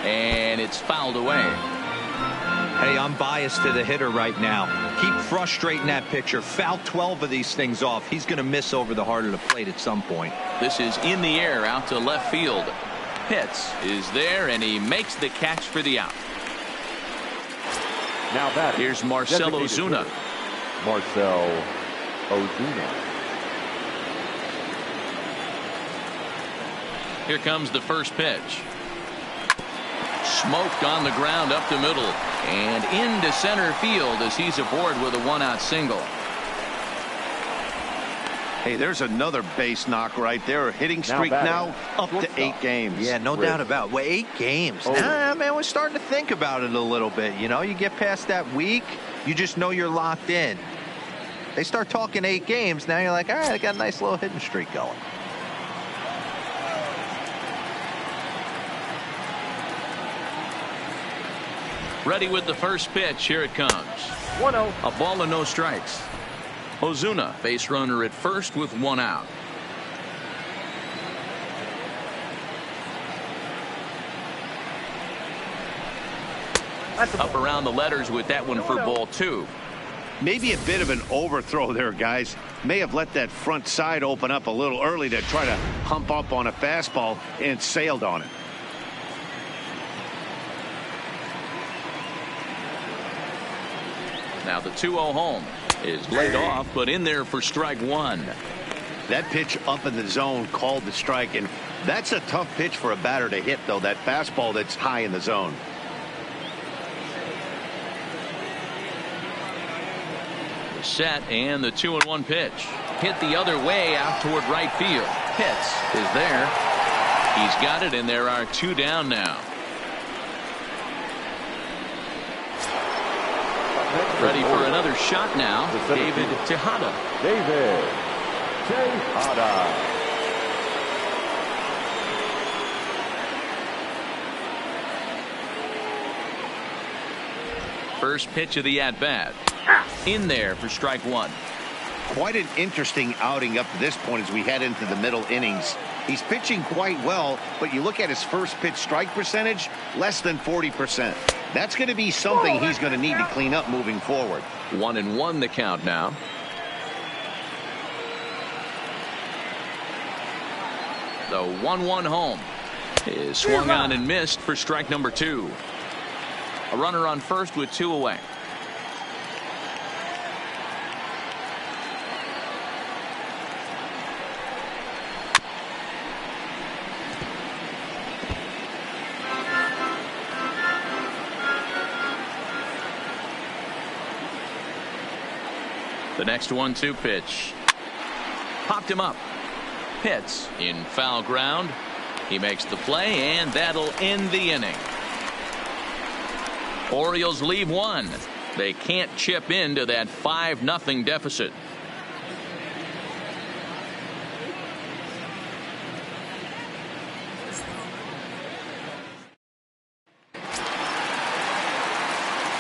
And it's fouled away. Hey, I'm biased to the hitter right now. Keep frustrating that pitcher. Foul 12 of these things off. He's going to miss over the heart of the plate at some point. This is in the air out to left field. Pitts is there, and he makes the catch for the out. Now batting, Here's Marcell designated Ozuna. hitter, Marcell Ozuna. Here comes the first pitch. Smoked on the ground up the middle and into center field as he's aboard with a 1-out single. Hey, there's another base knock right there. Hitting streak now up to 8 games. Yeah, no doubt about it. Well, 8 games. Nah, man, we're starting to think about it a little bit. You know, you get past that week, you just know you're locked in. They start talking 8 games, now you're like, all right, I got a nice little hitting streak going. Ready with the first pitch. Here it comes. 1-0. A ball and no strikes. Ozuna, base runner at first with 1 out. Up around the letters with that one for ball 2. Maybe a bit of an overthrow there, guys. May have let that front side open up a little early to try to hump up on a fastball and sailed on it. Now the 2-0 home is laid off, but in there for strike 1. That pitch up in the zone called the strike, and that's a tough pitch for a batter to hit, though, that fastball that's high in the zone. The set and the 2-1 pitch. Hit the other way out toward right field. Pitts is there. He's got it, and there are 2 down now. Ready for another shot now. David Tejada. David Tejada. First pitch of the at-bat. In there for strike 1. Quite an interesting outing up to this point as we head into the middle innings. He's pitching quite well, but you look at his first pitch strike percentage, less than 40%. That's going to be something he's going to need to clean up moving forward. 1-1 the count now. The 1-1 home is swung on and missed for strike number 2. A runner on first with 2 away. The next 1-2 pitch. Popped him up. Hits in foul ground. He makes the play, and that'll end the inning. Orioles leave one. They can't chip into that 5-0 deficit.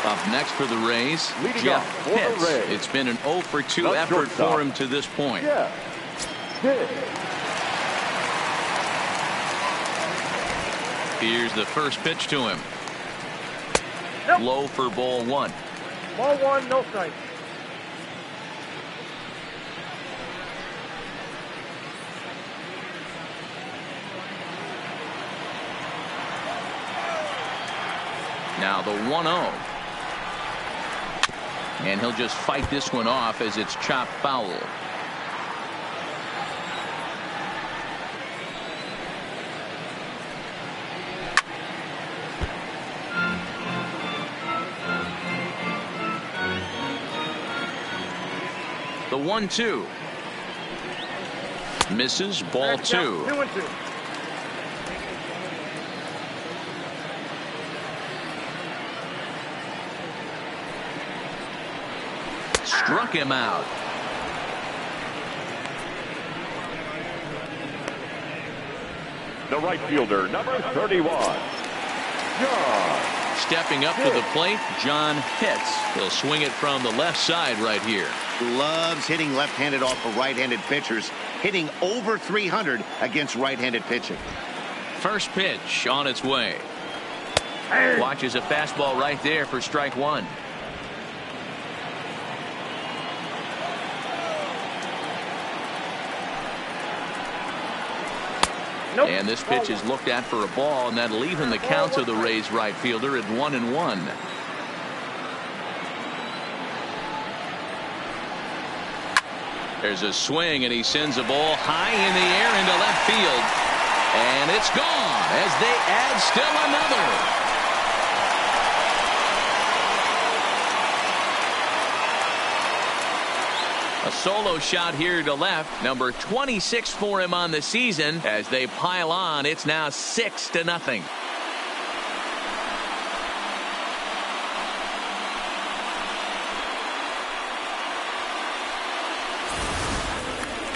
Up next for the Rays, Leading Jeff off for the Pitts. Rays. It's been an 0 for 2 The effort shortstop. for him to this point. Yeah. Hit. Here's the first pitch to him. Nope. Low for ball 1. Ball 1, no strike. Now the 1-0. And he'll just fight this one off as it's chopped foul. The 1-2. Misses, ball 2. 2-2. Struck him out. The right fielder, number 31. John. Stepping up to the plate, John Pitts. He'll swing it from the left side right here. Loves hitting left-handed off of right-handed pitchers, hitting over 300 against right-handed pitching. First pitch on its way. Watches a fastball right there for strike 1. Nope. And this pitch is looked at for a ball, and that'll even the count to the Rays right fielder at 1-1. There's a swing, and he sends a ball high in the air into left field. And it's gone as they add still another. A solo shot here to left. Number 26 for him on the season. As they pile on, it's now 6-0.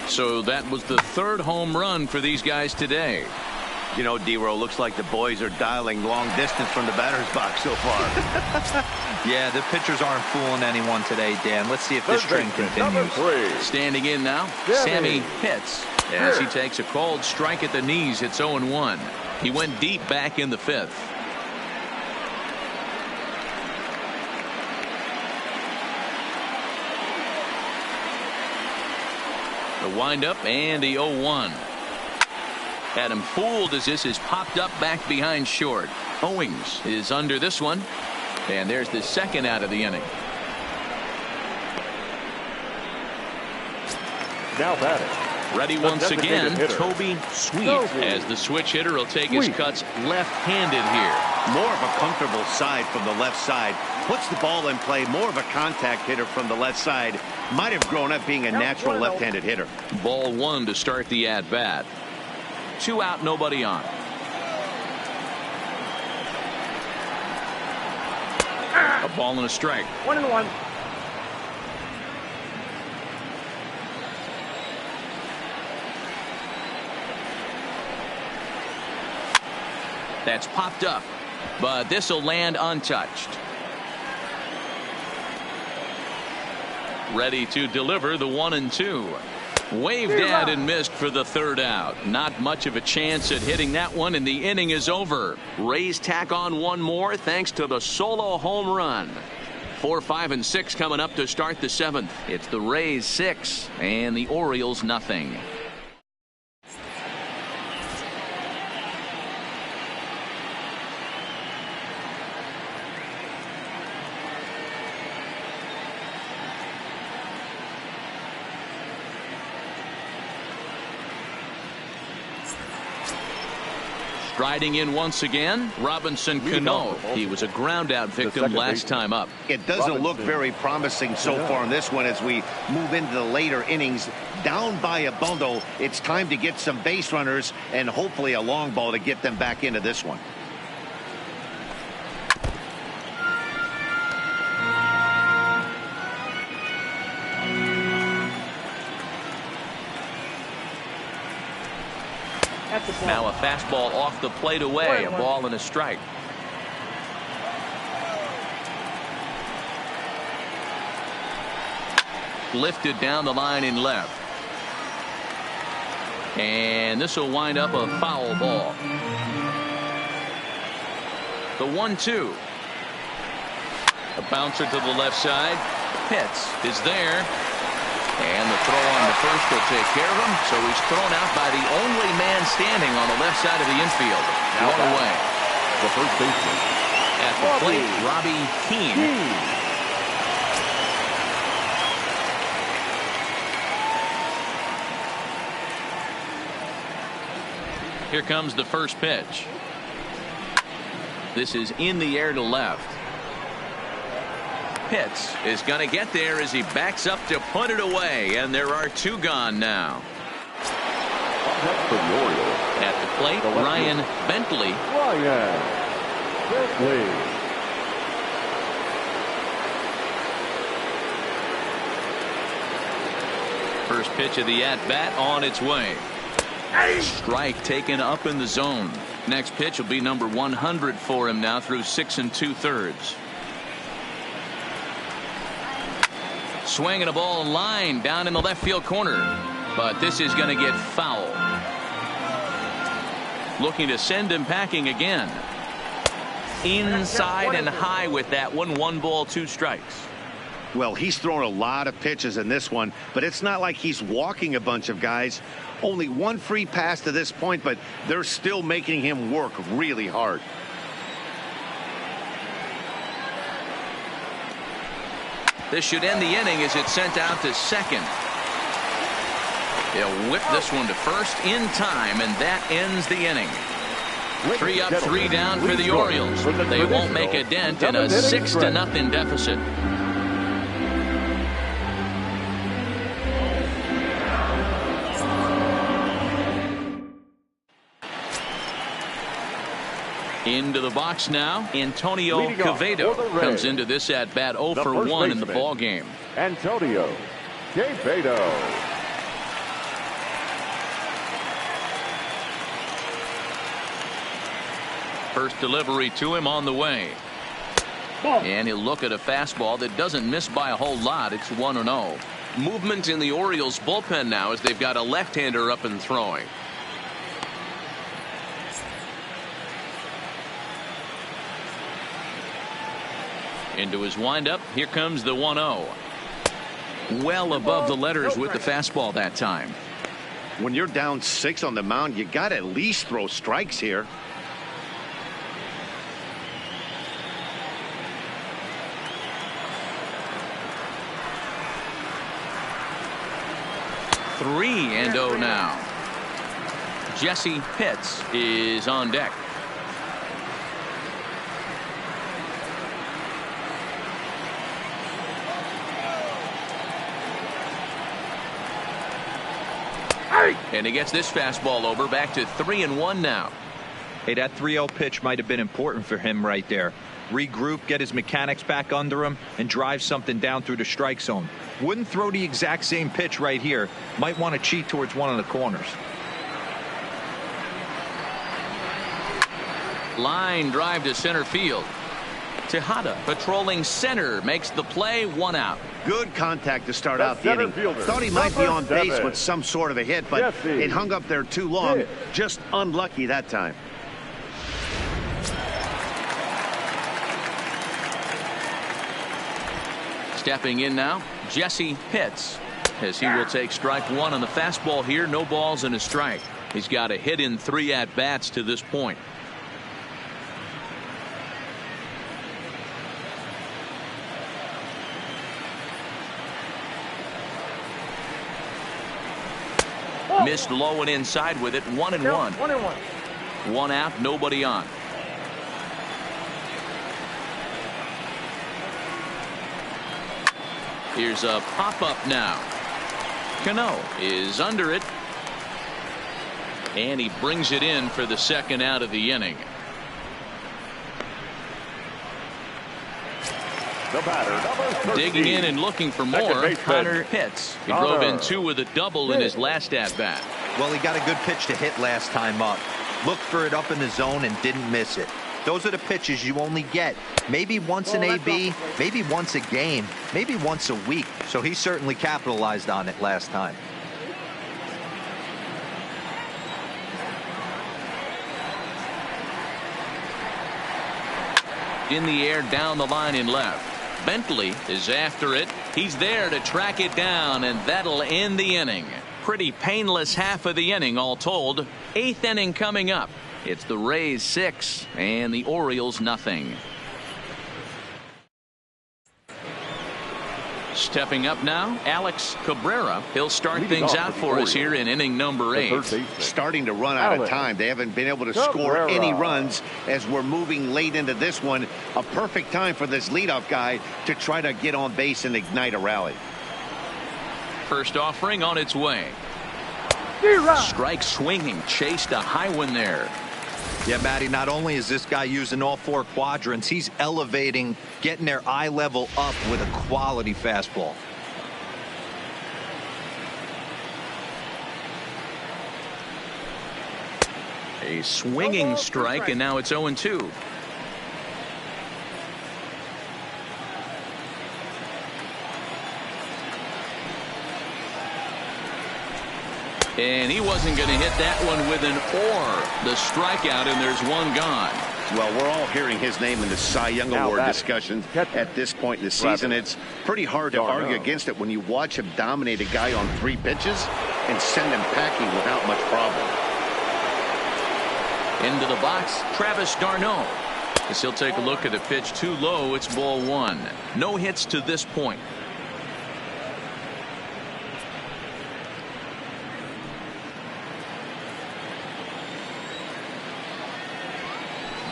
So that was the 3rd home run for these guys today. You know, D-Row, looks like the boys are dialing long distance from the batter's box so far. Yeah, the pitchers aren't fooling anyone today, Dan. Let's see if this Third trend baseman, number continues. 3. Standing in now, Sammy Pitts. As he takes a cold strike at the knees, it's 0-1. He went deep back in the 5th. The windup and the 0-1. Had him fooled as this is popped up back behind short. Owings is under this one. And there's the second out of the inning. Now batting. Ready The once again, designated hitter. Toby Sweet. Toby. As the switch hitter will take his Sweet. cuts left-handed here. More of a comfortable side from the left side. Puts the ball in play. More of a contact hitter from the left side. Might have grown up being a natural left-handed hitter. Ball 1 to start the at-bat. 2 out, nobody on. A ball and a strike. 1-1. That's popped up, but this will land untouched. Ready to deliver the 1-2. Waved at and missed for the 3rd out. Not much of a chance at hitting that one, and the inning is over. Rays tack on one more thanks to the solo home run. 4, 5, and 6 coming up to start the 7th. It's the Rays 6 and the Orioles nothing. Striding in once again, Robinson Cano. He was a ground out victim last time up. It doesn't look very promising so far in this one as we move into the later innings. Down by a bundle, it's time to get some base runners and hopefully a long ball to get them back into this one. Now a fastball off the plate away, a ball and a strike. Lifted down the line in left. And this will wind up a foul ball. The 1-2. A bouncer to the left side. Pitts is there. And the throw on the first will take care of him. So he's thrown out by the only man standing on the left side of the infield. One away. The first baseman. At the plate, Robbie Keane. Here comes the first pitch. This is in the air to left. Pitts is going to get there as he backs up to put it away, and there are two gone now. For the Orioles. At the plate, Ryan Bentley. Ryan Bentley. First pitch of the at-bat on its way. Strike taken up in the zone. Next pitch will be number 100 for him now through 6 2/3. Swinging a ball line down in the left field corner, but this is going to get foul. Looking to send him packing again. Inside and high with that one. 1 ball, 2 strikes. Well, he's thrown a lot of pitches in this one, but it's not like he's walking a bunch of guys. Only 1 free pass to this point, but they're still making him work really hard. This should end the inning as it's sent out to second. They'll whip this one to first in time, and that ends the inning. 3 up, 3 down for the Orioles. They won't make a dent in a 6-0 deficit. Into the box now, Antonio Quevedo comes into this at bat 0 for 1 in the ball game. Antonio Quevedo. First delivery to him on the way. And he'll look at a fastball that doesn't miss by a whole lot. It's 1-0. Movement in the Orioles bullpen now as they've got a left-hander up and throwing. Into his windup. Here comes the 1-0. Well above the letters with the fastball that time. When you're down 6 on the mound, you got to at least throw strikes here. Three and 0 now. Jesse Pitts is on deck. And he gets this fastball over, back to 3-1 now. Hey, that 3-0 pitch might have been important for him right there. Regroup, get his mechanics back under him, and drive something down through the strike zone. Wouldn't throw the exact same pitch right here. Might want to cheat towards one of the corners. Line drive to center field. Tejada patrolling center makes the play, 1 out. Good contact to start out the inning. Thought he might be on base with some sort of a hit, but it hung up there too long. Just unlucky that time. Stepping in now, Jesse Pitts, as he will take strike 1 on the fastball here. No balls and a strike. He's got a hit in 3 at-bats to this point. Missed low and inside with it. 1-1. One out, nobody on. Here's a pop-up now. Cano is under it. And he brings it in for the second out of the inning. The batter, number 13. Digging in and looking for more, Connor Pitts. He drove in 2 with a double in his last at-bat. Well, he got a good pitch to hit last time up. Looked for it up in the zone and didn't miss it. Those are the pitches you only get maybe once an AB, maybe once a game, maybe once a week. So he certainly capitalized on it last time. In the air, down the line in left. Bentley is after it. He's there to track it down, and that'll end the inning. Pretty painless half of the inning, all told. 8th inning coming up. It's the Rays 6 and the Orioles nothing. Stepping up now, Alex Cabrera. He'll start things out for us here in inning number 8. Starting to run out of time. They haven't been able to score any runs as we're moving late into this one. A perfect time for this leadoff guy to try to get on base and ignite a rally. First offering on its way. Strike swinging, chased a high one there. Yeah, Matty, not only is this guy using all 4 quadrants, he's elevating, getting their eye level up with a quality fastball. A swinging strike, and now it's 0-2. And he wasn't going to hit that one with an or. The strikeout, and there's one gone. Well, we're all hearing his name in the Cy Young Award discussions at this point in the season. It's pretty hard to argue against it when you watch him dominate a guy on 3 pitches and send him packing without much problem. Into the box, Travis d'Arnaud. As he'll take a look at a pitch too low, it's ball 1. No hits to this point.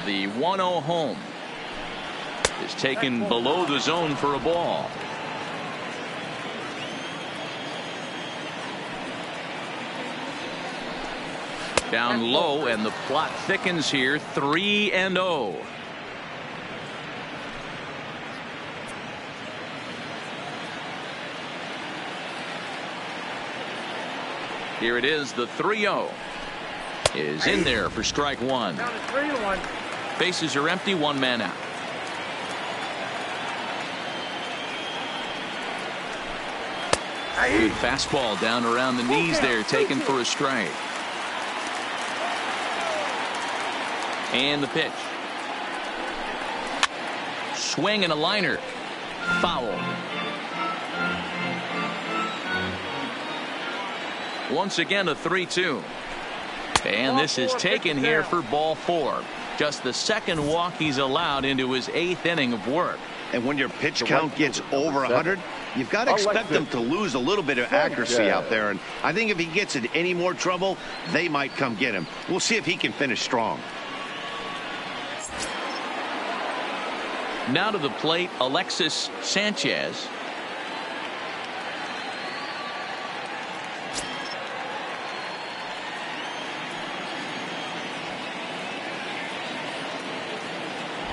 The 1-0 home is taken below the zone for a ball. Down low, and the plot thickens here. 3-0. Here it is. The 3-0 is in there for strike 1. Down to 3-1. Bases are empty, 1 man out. Good fastball down around the knees there, taken for a strike. And the pitch. Swing and a liner. Foul. Once again, a 3-2. And this is taken here for ball 4. Just the second walk he's allowed into his 8th inning of work. And when your pitch count gets over 100, you've got to expect them to lose a little bit of accuracy out there. And I think if he gets in any more trouble, they might come get him. We'll see if he can finish strong. Now to the plate, Alexis Sanchez.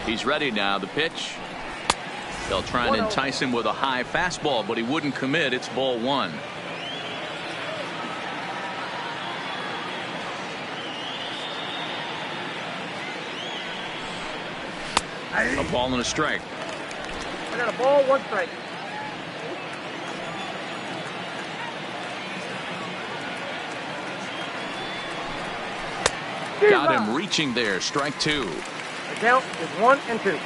He's ready now. The pitch. They'll try and entice him with a high fastball, but he wouldn't commit. It's ball 1. A ball and a strike. I got a ball, 1 strike. Got him reaching there. Strike 2. The count is 1-2.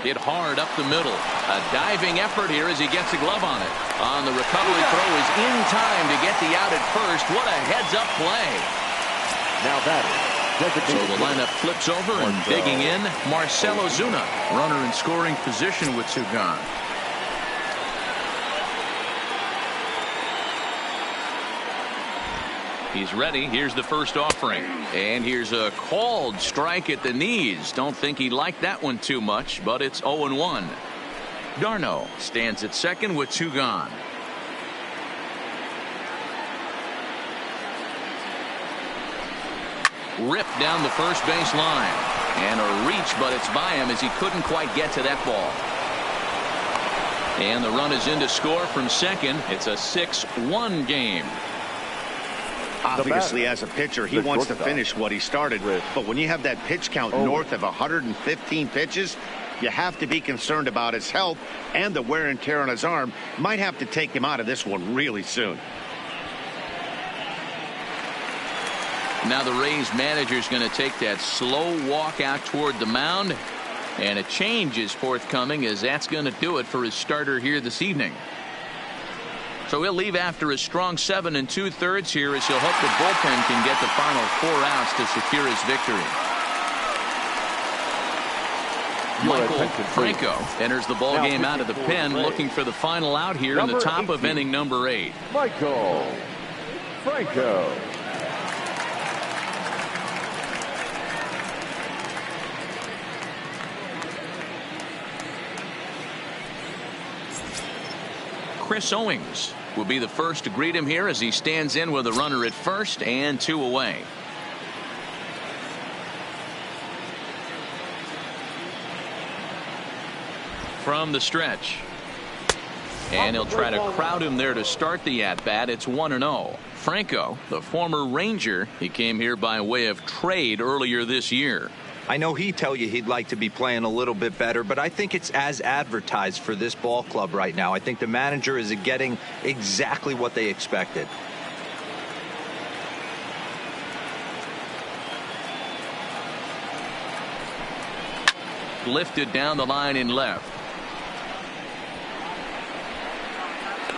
Hit hard up the middle. A diving effort here as he gets a glove on it. On the recovery throw is in time to get the out at first. What a heads-up play. Now batting. So the lineup flips over, and digging in, Marcell Ozuna. Runner in scoring position with 2 gone. He's ready. Here's the first offering. And here's a called strike at the knees. Don't think he liked that one too much, but it's 0-1. Darno stands at second with 2 gone. Ripped down the first base line. And a reach, but it's by him as he couldn't quite get to that ball. And the run is in to score from second. It's a 6-1 game. Obviously, as a pitcher, he wants to finish what he started with. But when you have that pitch count north of 115 pitches, you have to be concerned about his health and the wear and tear on his arm. Might have to take him out of this one really soon. Now the Rays manager is going to take that slow walk out toward the mound. And a change is forthcoming, as that's going to do it for his starter here this evening. So he'll leave after a strong 7 2/3 here, as he'll hope the bullpen can get the final 4 outs to secure his victory. Michael Franco enters the ball game out of the pen, looking for the final out here in the top of inning number 8. Michael Franco. Chris Owings will be the first to greet him here as he stands in with a runner at first and 2 away. From the stretch. And he'll try to crowd him there to start the at-bat. It's 1-0. Franco, the former Ranger, he came here by way of trade earlier this year. I know he'd tell you he'd like to be playing a little bit better, but I think it's as advertised for this ball club right now. I think the manager is getting exactly what they expected. Lifted down the line in left.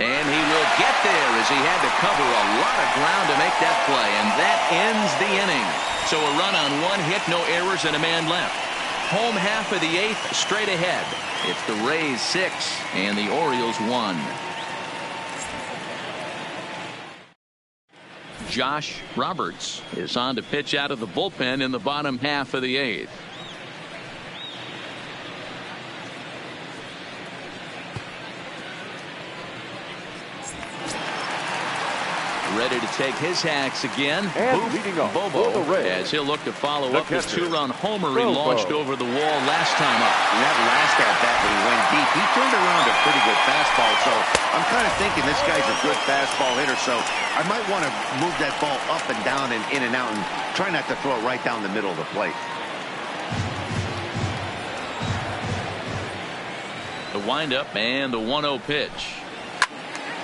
And he will get there as he had to cover a lot of ground to make that play. And that ends the inning. So a run on 1 hit, no errors, and a man left. Home half of the 8th straight ahead. It's the Rays 6 and the Orioles 1. Josh Roberts is on to pitch out of the bullpen in the bottom half of the 8th. Ready to take his hacks again. And leading off Bobo, as he'll look to follow up his 2-run homer he launched over the wall last time up. And that last at bat when he went deep, he turned around a pretty good fastball. So I'm kind of thinking this guy's a good fastball hitter. So I might want to move that ball up and down and in and out and try not to throw it right down the middle of the plate. The windup and the 1-0 pitch.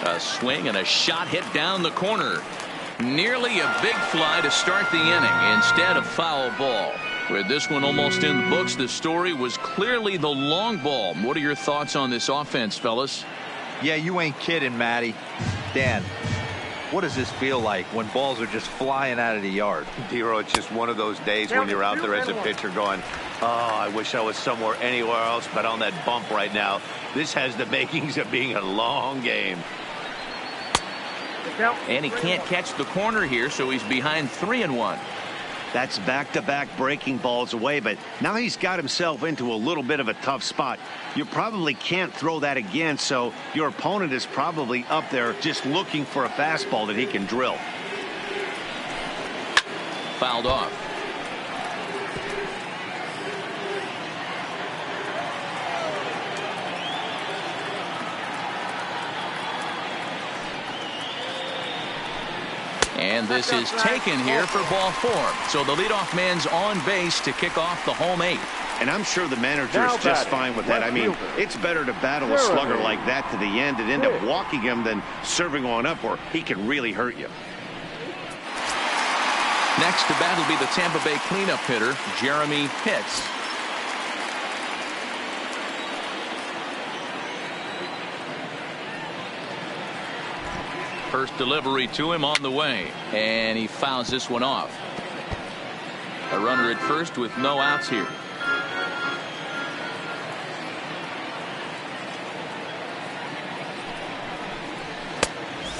A swing and a shot hit down the corner. Nearly a big fly to start the inning instead of foul ball. With this one almost in the books, the story was clearly the long ball. What are your thoughts on this offense, fellas? Yeah, you ain't kidding, Matty. Dan, what does this feel like when balls are just flying out of the yard? Dero, it's just one of those days when you're out there as a pitcher going, oh, I wish I was somewhere anywhere else but on that bump right now. This has the makings of being a long game. And he can't catch the corner here, so he's behind 3-1. That's back-to-back breaking balls away, but now he's got himself into a little bit of a tough spot. You probably can't throw that again, so your opponent is probably up there just looking for a fastball that he can drill. Fouled off. And this is taken here for ball 4. So the leadoff man's on base to kick off the home 8th. And I'm sure the manager is just fine with that. I mean, it's better to battle a slugger like that to the end and end up walking him than serving on up where he can really hurt you. Next to bat will be the Tampa Bay cleanup hitter, Jeremy Pitts. First delivery to him on the way, and he fouls this one off. A runner at first with no outs here.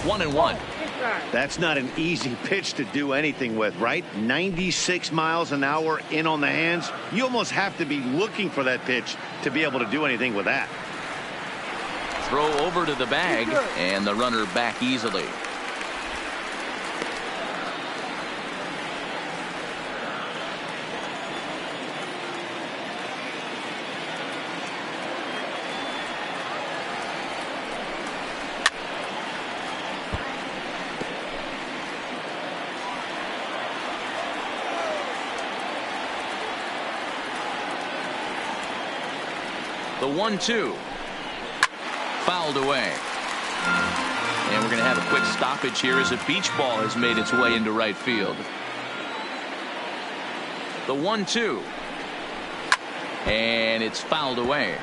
1-1. That's not an easy pitch to do anything with, right? 96 miles an hour in on the hands. You almost have to be looking for that pitch to be able to do anything with that. Throw over to the bag, and the runner back easily. The 1-2. Fouled away. And we're going to have a quick stoppage here as a beach ball has made its way into right field. The 1-2. And it's fouled away.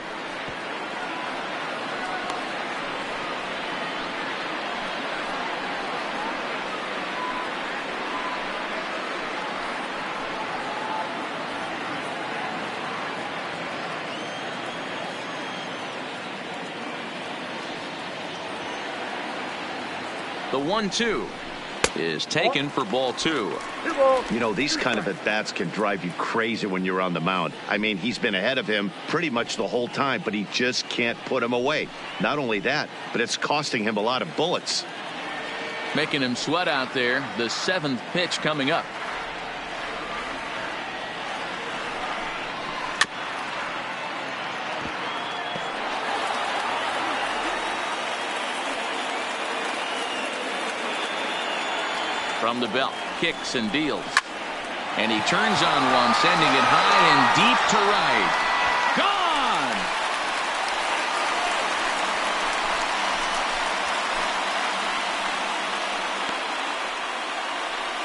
The 1-2 is taken for ball 2. You know, these kind of at-bats can drive you crazy when you're on the mound. I mean, he's been ahead of him pretty much the whole time, but he just can't put him away. Not only that, but it's costing him a lot of bullets. Making him sweat out there. The 7th pitch coming up. From the belt, kicks and deals. And he turns on one, sending it high and deep to right.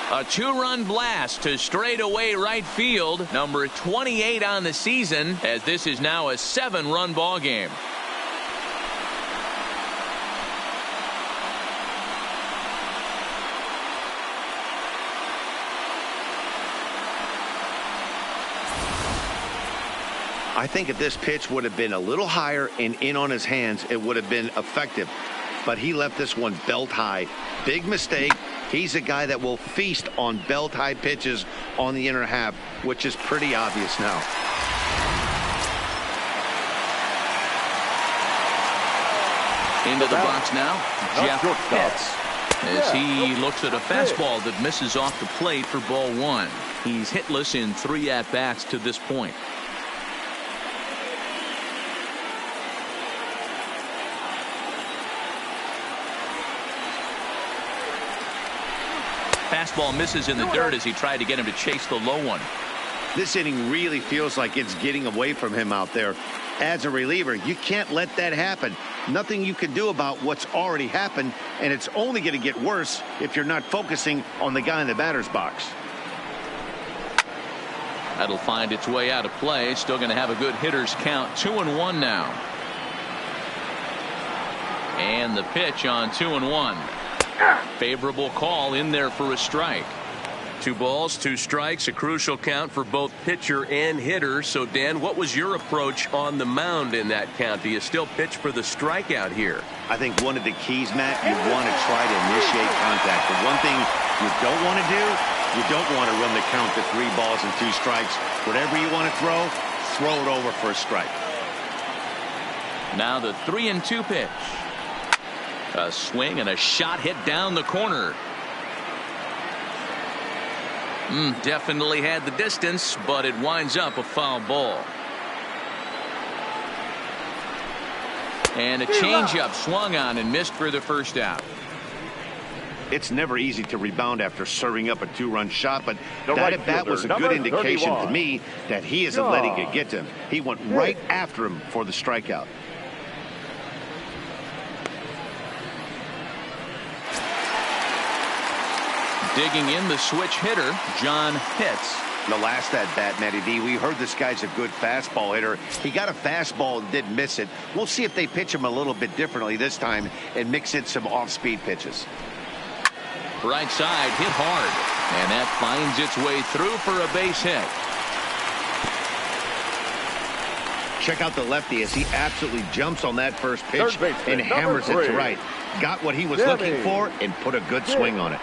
Gone! A 2-run blast to straightaway right field. Number 28 on the season, as this is now a 7-run ball game. I think if this pitch would have been a little higher and in on his hands, it would have been effective. But he left this one belt high. Big mistake. He's a guy that will feast on belt high pitches on the inner half, which is pretty obvious now. Into the box now, Jeff Pitts, as he looks at a fastball that misses off the plate for ball 1. He's hitless in 3 at-bats to this point. Fastball misses in the dirt as he tried to get him to chase the low one. This inning really feels like it's getting away from him out there. As a reliever, you can't let that happen. Nothing you can do about what's already happened, and it's only going to get worse if you're not focusing on the guy in the batter's box. That'll find its way out of play. Still going to have a good hitter's count. 2-1 now. And the pitch on 2-1. Favorable call in there for a strike. 2 balls, 2 strikes, a crucial count for both pitcher and hitter. So, Dan, what was your approach on the mound in that count? Do you still pitch for the strikeout here? I think one of the keys, Matt, you want to try to initiate contact. The one thing you don't want to do, you don't want to run the count to 3 balls and 2 strikes. Whatever you want to throw it over for a strike. Now the 3-2 pitch. A swing and a shot hit down the corner. Definitely had the distance, but it winds up a foul ball. And a changeup swung on and missed for the first out. It's never easy to rebound after serving up a 2-run shot, but that at bat was a good indication to me that he isn't letting it get to him. He went right after him for the strikeout. Digging in the switch hitter, John Pitts. The last at bat, Matty D, we heard this guy's a good fastball hitter. He got a fastball and did miss it. We'll see if they pitch him a little bit differently this time and mix in some off-speed pitches. Right side hit hard, and that finds its way through for a base hit. Check out the lefty as he absolutely jumps on that first pitch and hammers it to right. got what he was looking for, and put a good swing on it.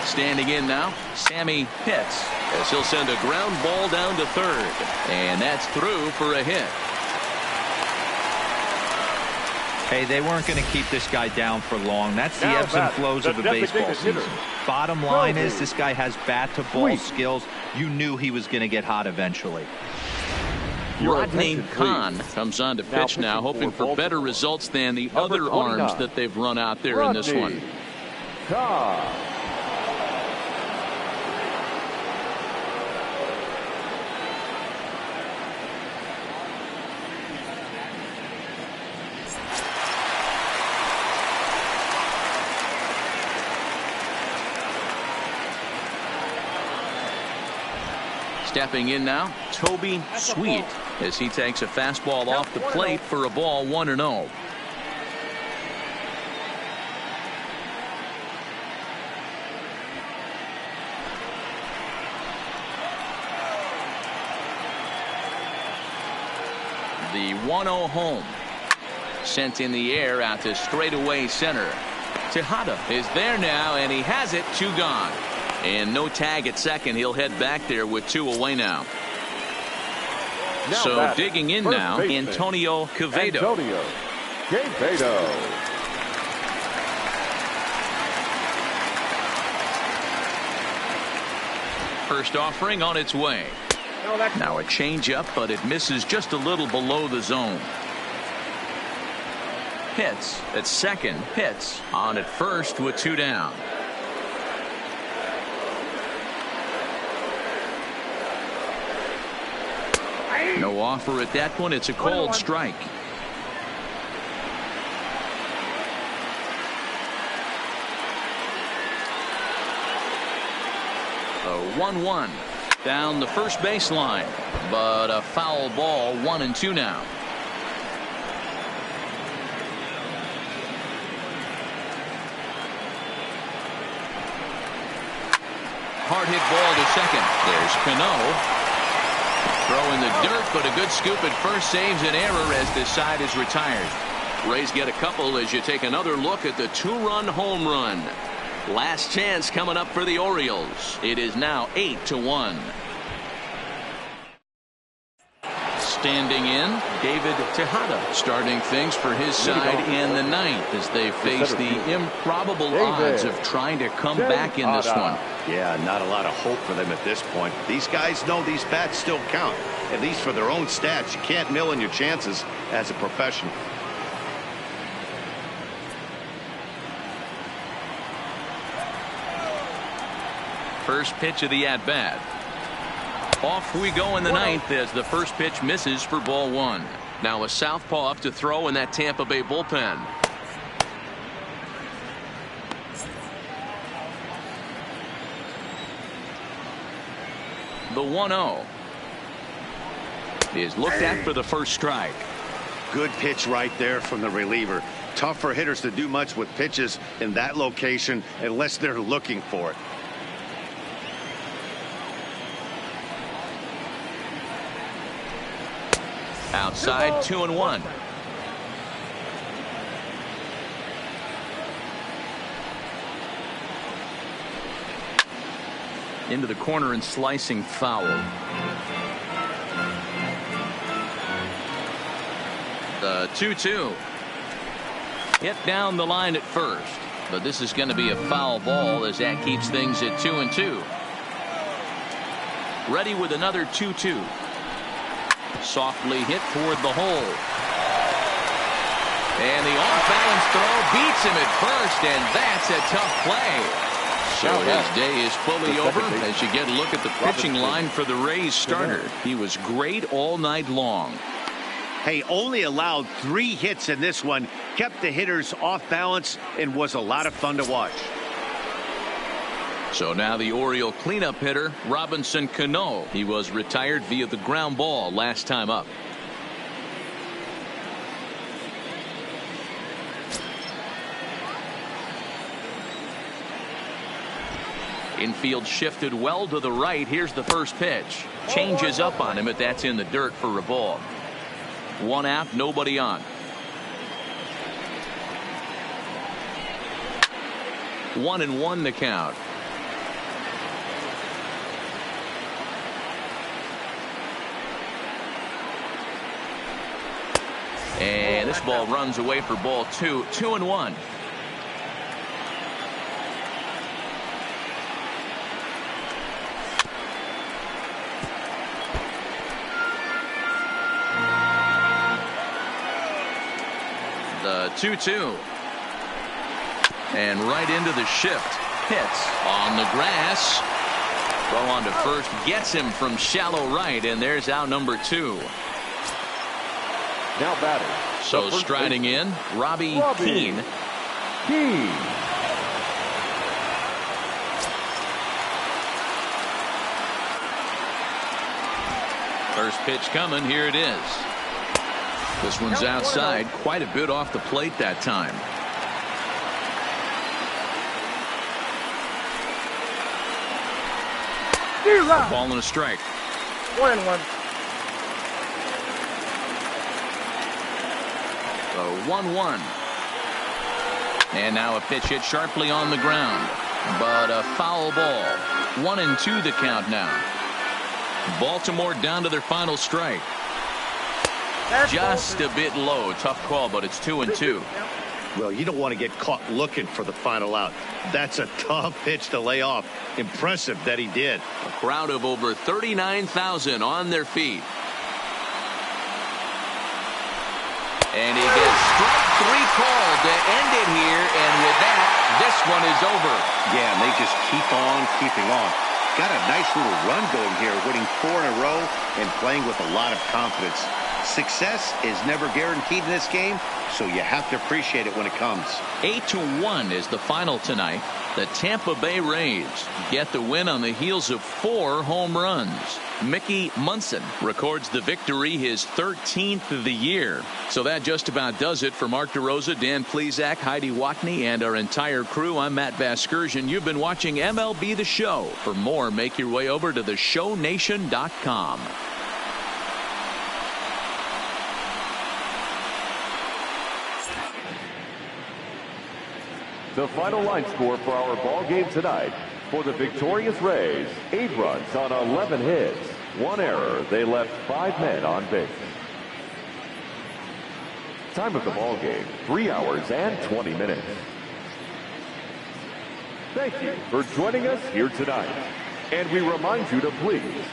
Standing in now, Sammy Pitts, as he'll send a ground ball down to third, and that's through for a hit. Hey, they weren't going to keep this guy down for long. That's the ebbs and flows of a baseball season. Bottom line is this guy has bat-to-ball skills. You knew he was going to get hot eventually. Rodney Kahn comes on to pitch now, hoping for better results than the other arms that they've run out there in this one. Stepping in now, Toby Sweet, as he takes a fastball off the plate for a ball 1-0. The 1-0 home. Sent in the air out to straightaway center. Tejada is there now, and he has it. 2 gone. And no tag at second. He'll head back there with 2 away now. So digging in now, Antonio Quevedo. First offering on its way. Now a changeup, but it misses just a little below the zone. Pitts at second. Pitts on at first with 2 down. No offer at that one. It's a cold strike. A 1-1 down the first baseline, but a foul ball. 1-2 now. Hard hit ball to second. There's Cano. Throw in the dirt, but a good scoop at first saves an error as this side is retired. Rays get a couple as you take another look at the 2-run home run. Last chance coming up for the Orioles. It is now 8-1. Standing in, David Tejada starting things for his side in the 9th as they face the improbable odds of trying to come back in this one. Yeah, not a lot of hope for them at this point. These guys know these bats still count, at least for their own stats. You can't mill in your chances as a professional. First pitch of the at-bat. Off we go in the 9th as the first pitch misses for ball 1. Now a southpaw up to throw in that Tampa Bay bullpen. The 1-0 is looked at for the first strike. Good pitch right there from the reliever. Tough for hitters to do much with pitches in that location unless they're looking for it. Outside, 2-1. Into the corner and slicing foul. The 2-2. Hit down the line at first, but this is going to be a foul ball as that keeps things at 2-2. Ready with another 2-2. Softly hit toward the hole. And the off-balance throw beats him at first, and that's a tough play. So his day is fully over as you get a look at the pitching line for the Rays starter. He was great all night long. Hey, only allowed 3 hits in this one, kept the hitters off balance, and was a lot of fun to watch. So now the Oriole cleanup hitter, Robinson Cano. He was retired via the ground ball last time up. Infield shifted well to the right. Here's the first pitch. Changes up on him, but that's in the dirt for a ball. One out, nobody on. 1-1 the count. And this ball runs away for ball 2. 2-1. The 2-2. And right into the shift. Hits on the grass. Throw on to first. Gets him from shallow right. And there's out number 2. Now batting. So striding in, Robbie Keane. First pitch coming. Here it is. This one's outside. Quite a bit off the plate that time. A ball and a strike. 1-1. So 1-1. And now a pitch hit sharply on the ground. But a foul ball. 1-2 the count now. Baltimore down to their final strike. Just a bit low. Tough call, but it's 2-2. Well, you don't want to get caught looking for the final out. That's a tough pitch to lay off. Impressive that he did. A crowd of over 39,000 on their feet. And he gets strike 3 called to end it here. And with that, this one is over. Yeah, and they just keep on keeping on. Got a nice little run going here, winning 4 in a row and playing with a lot of confidence. Success is never guaranteed in this game, so you have to appreciate it when it comes. 8-1 is the final tonight. The Tampa Bay Rays get the win on the heels of 4 home runs. Mickey Munson records the victory, his 13th of the year. So that just about does it for Mark DeRosa, Dan Plesac, Heidi Watney, and our entire crew. I'm Matt Vasgersian. You've been watching MLB The Show. For more, make your way over to theshownation.com. The final line score for our ball game tonight. For the victorious Rays, 8 runs on 11 hits. 1 error. They left 5 men on base. Time of the ball game, 3 hours and 20 minutes. Thank you for joining us here tonight. And we remind you to please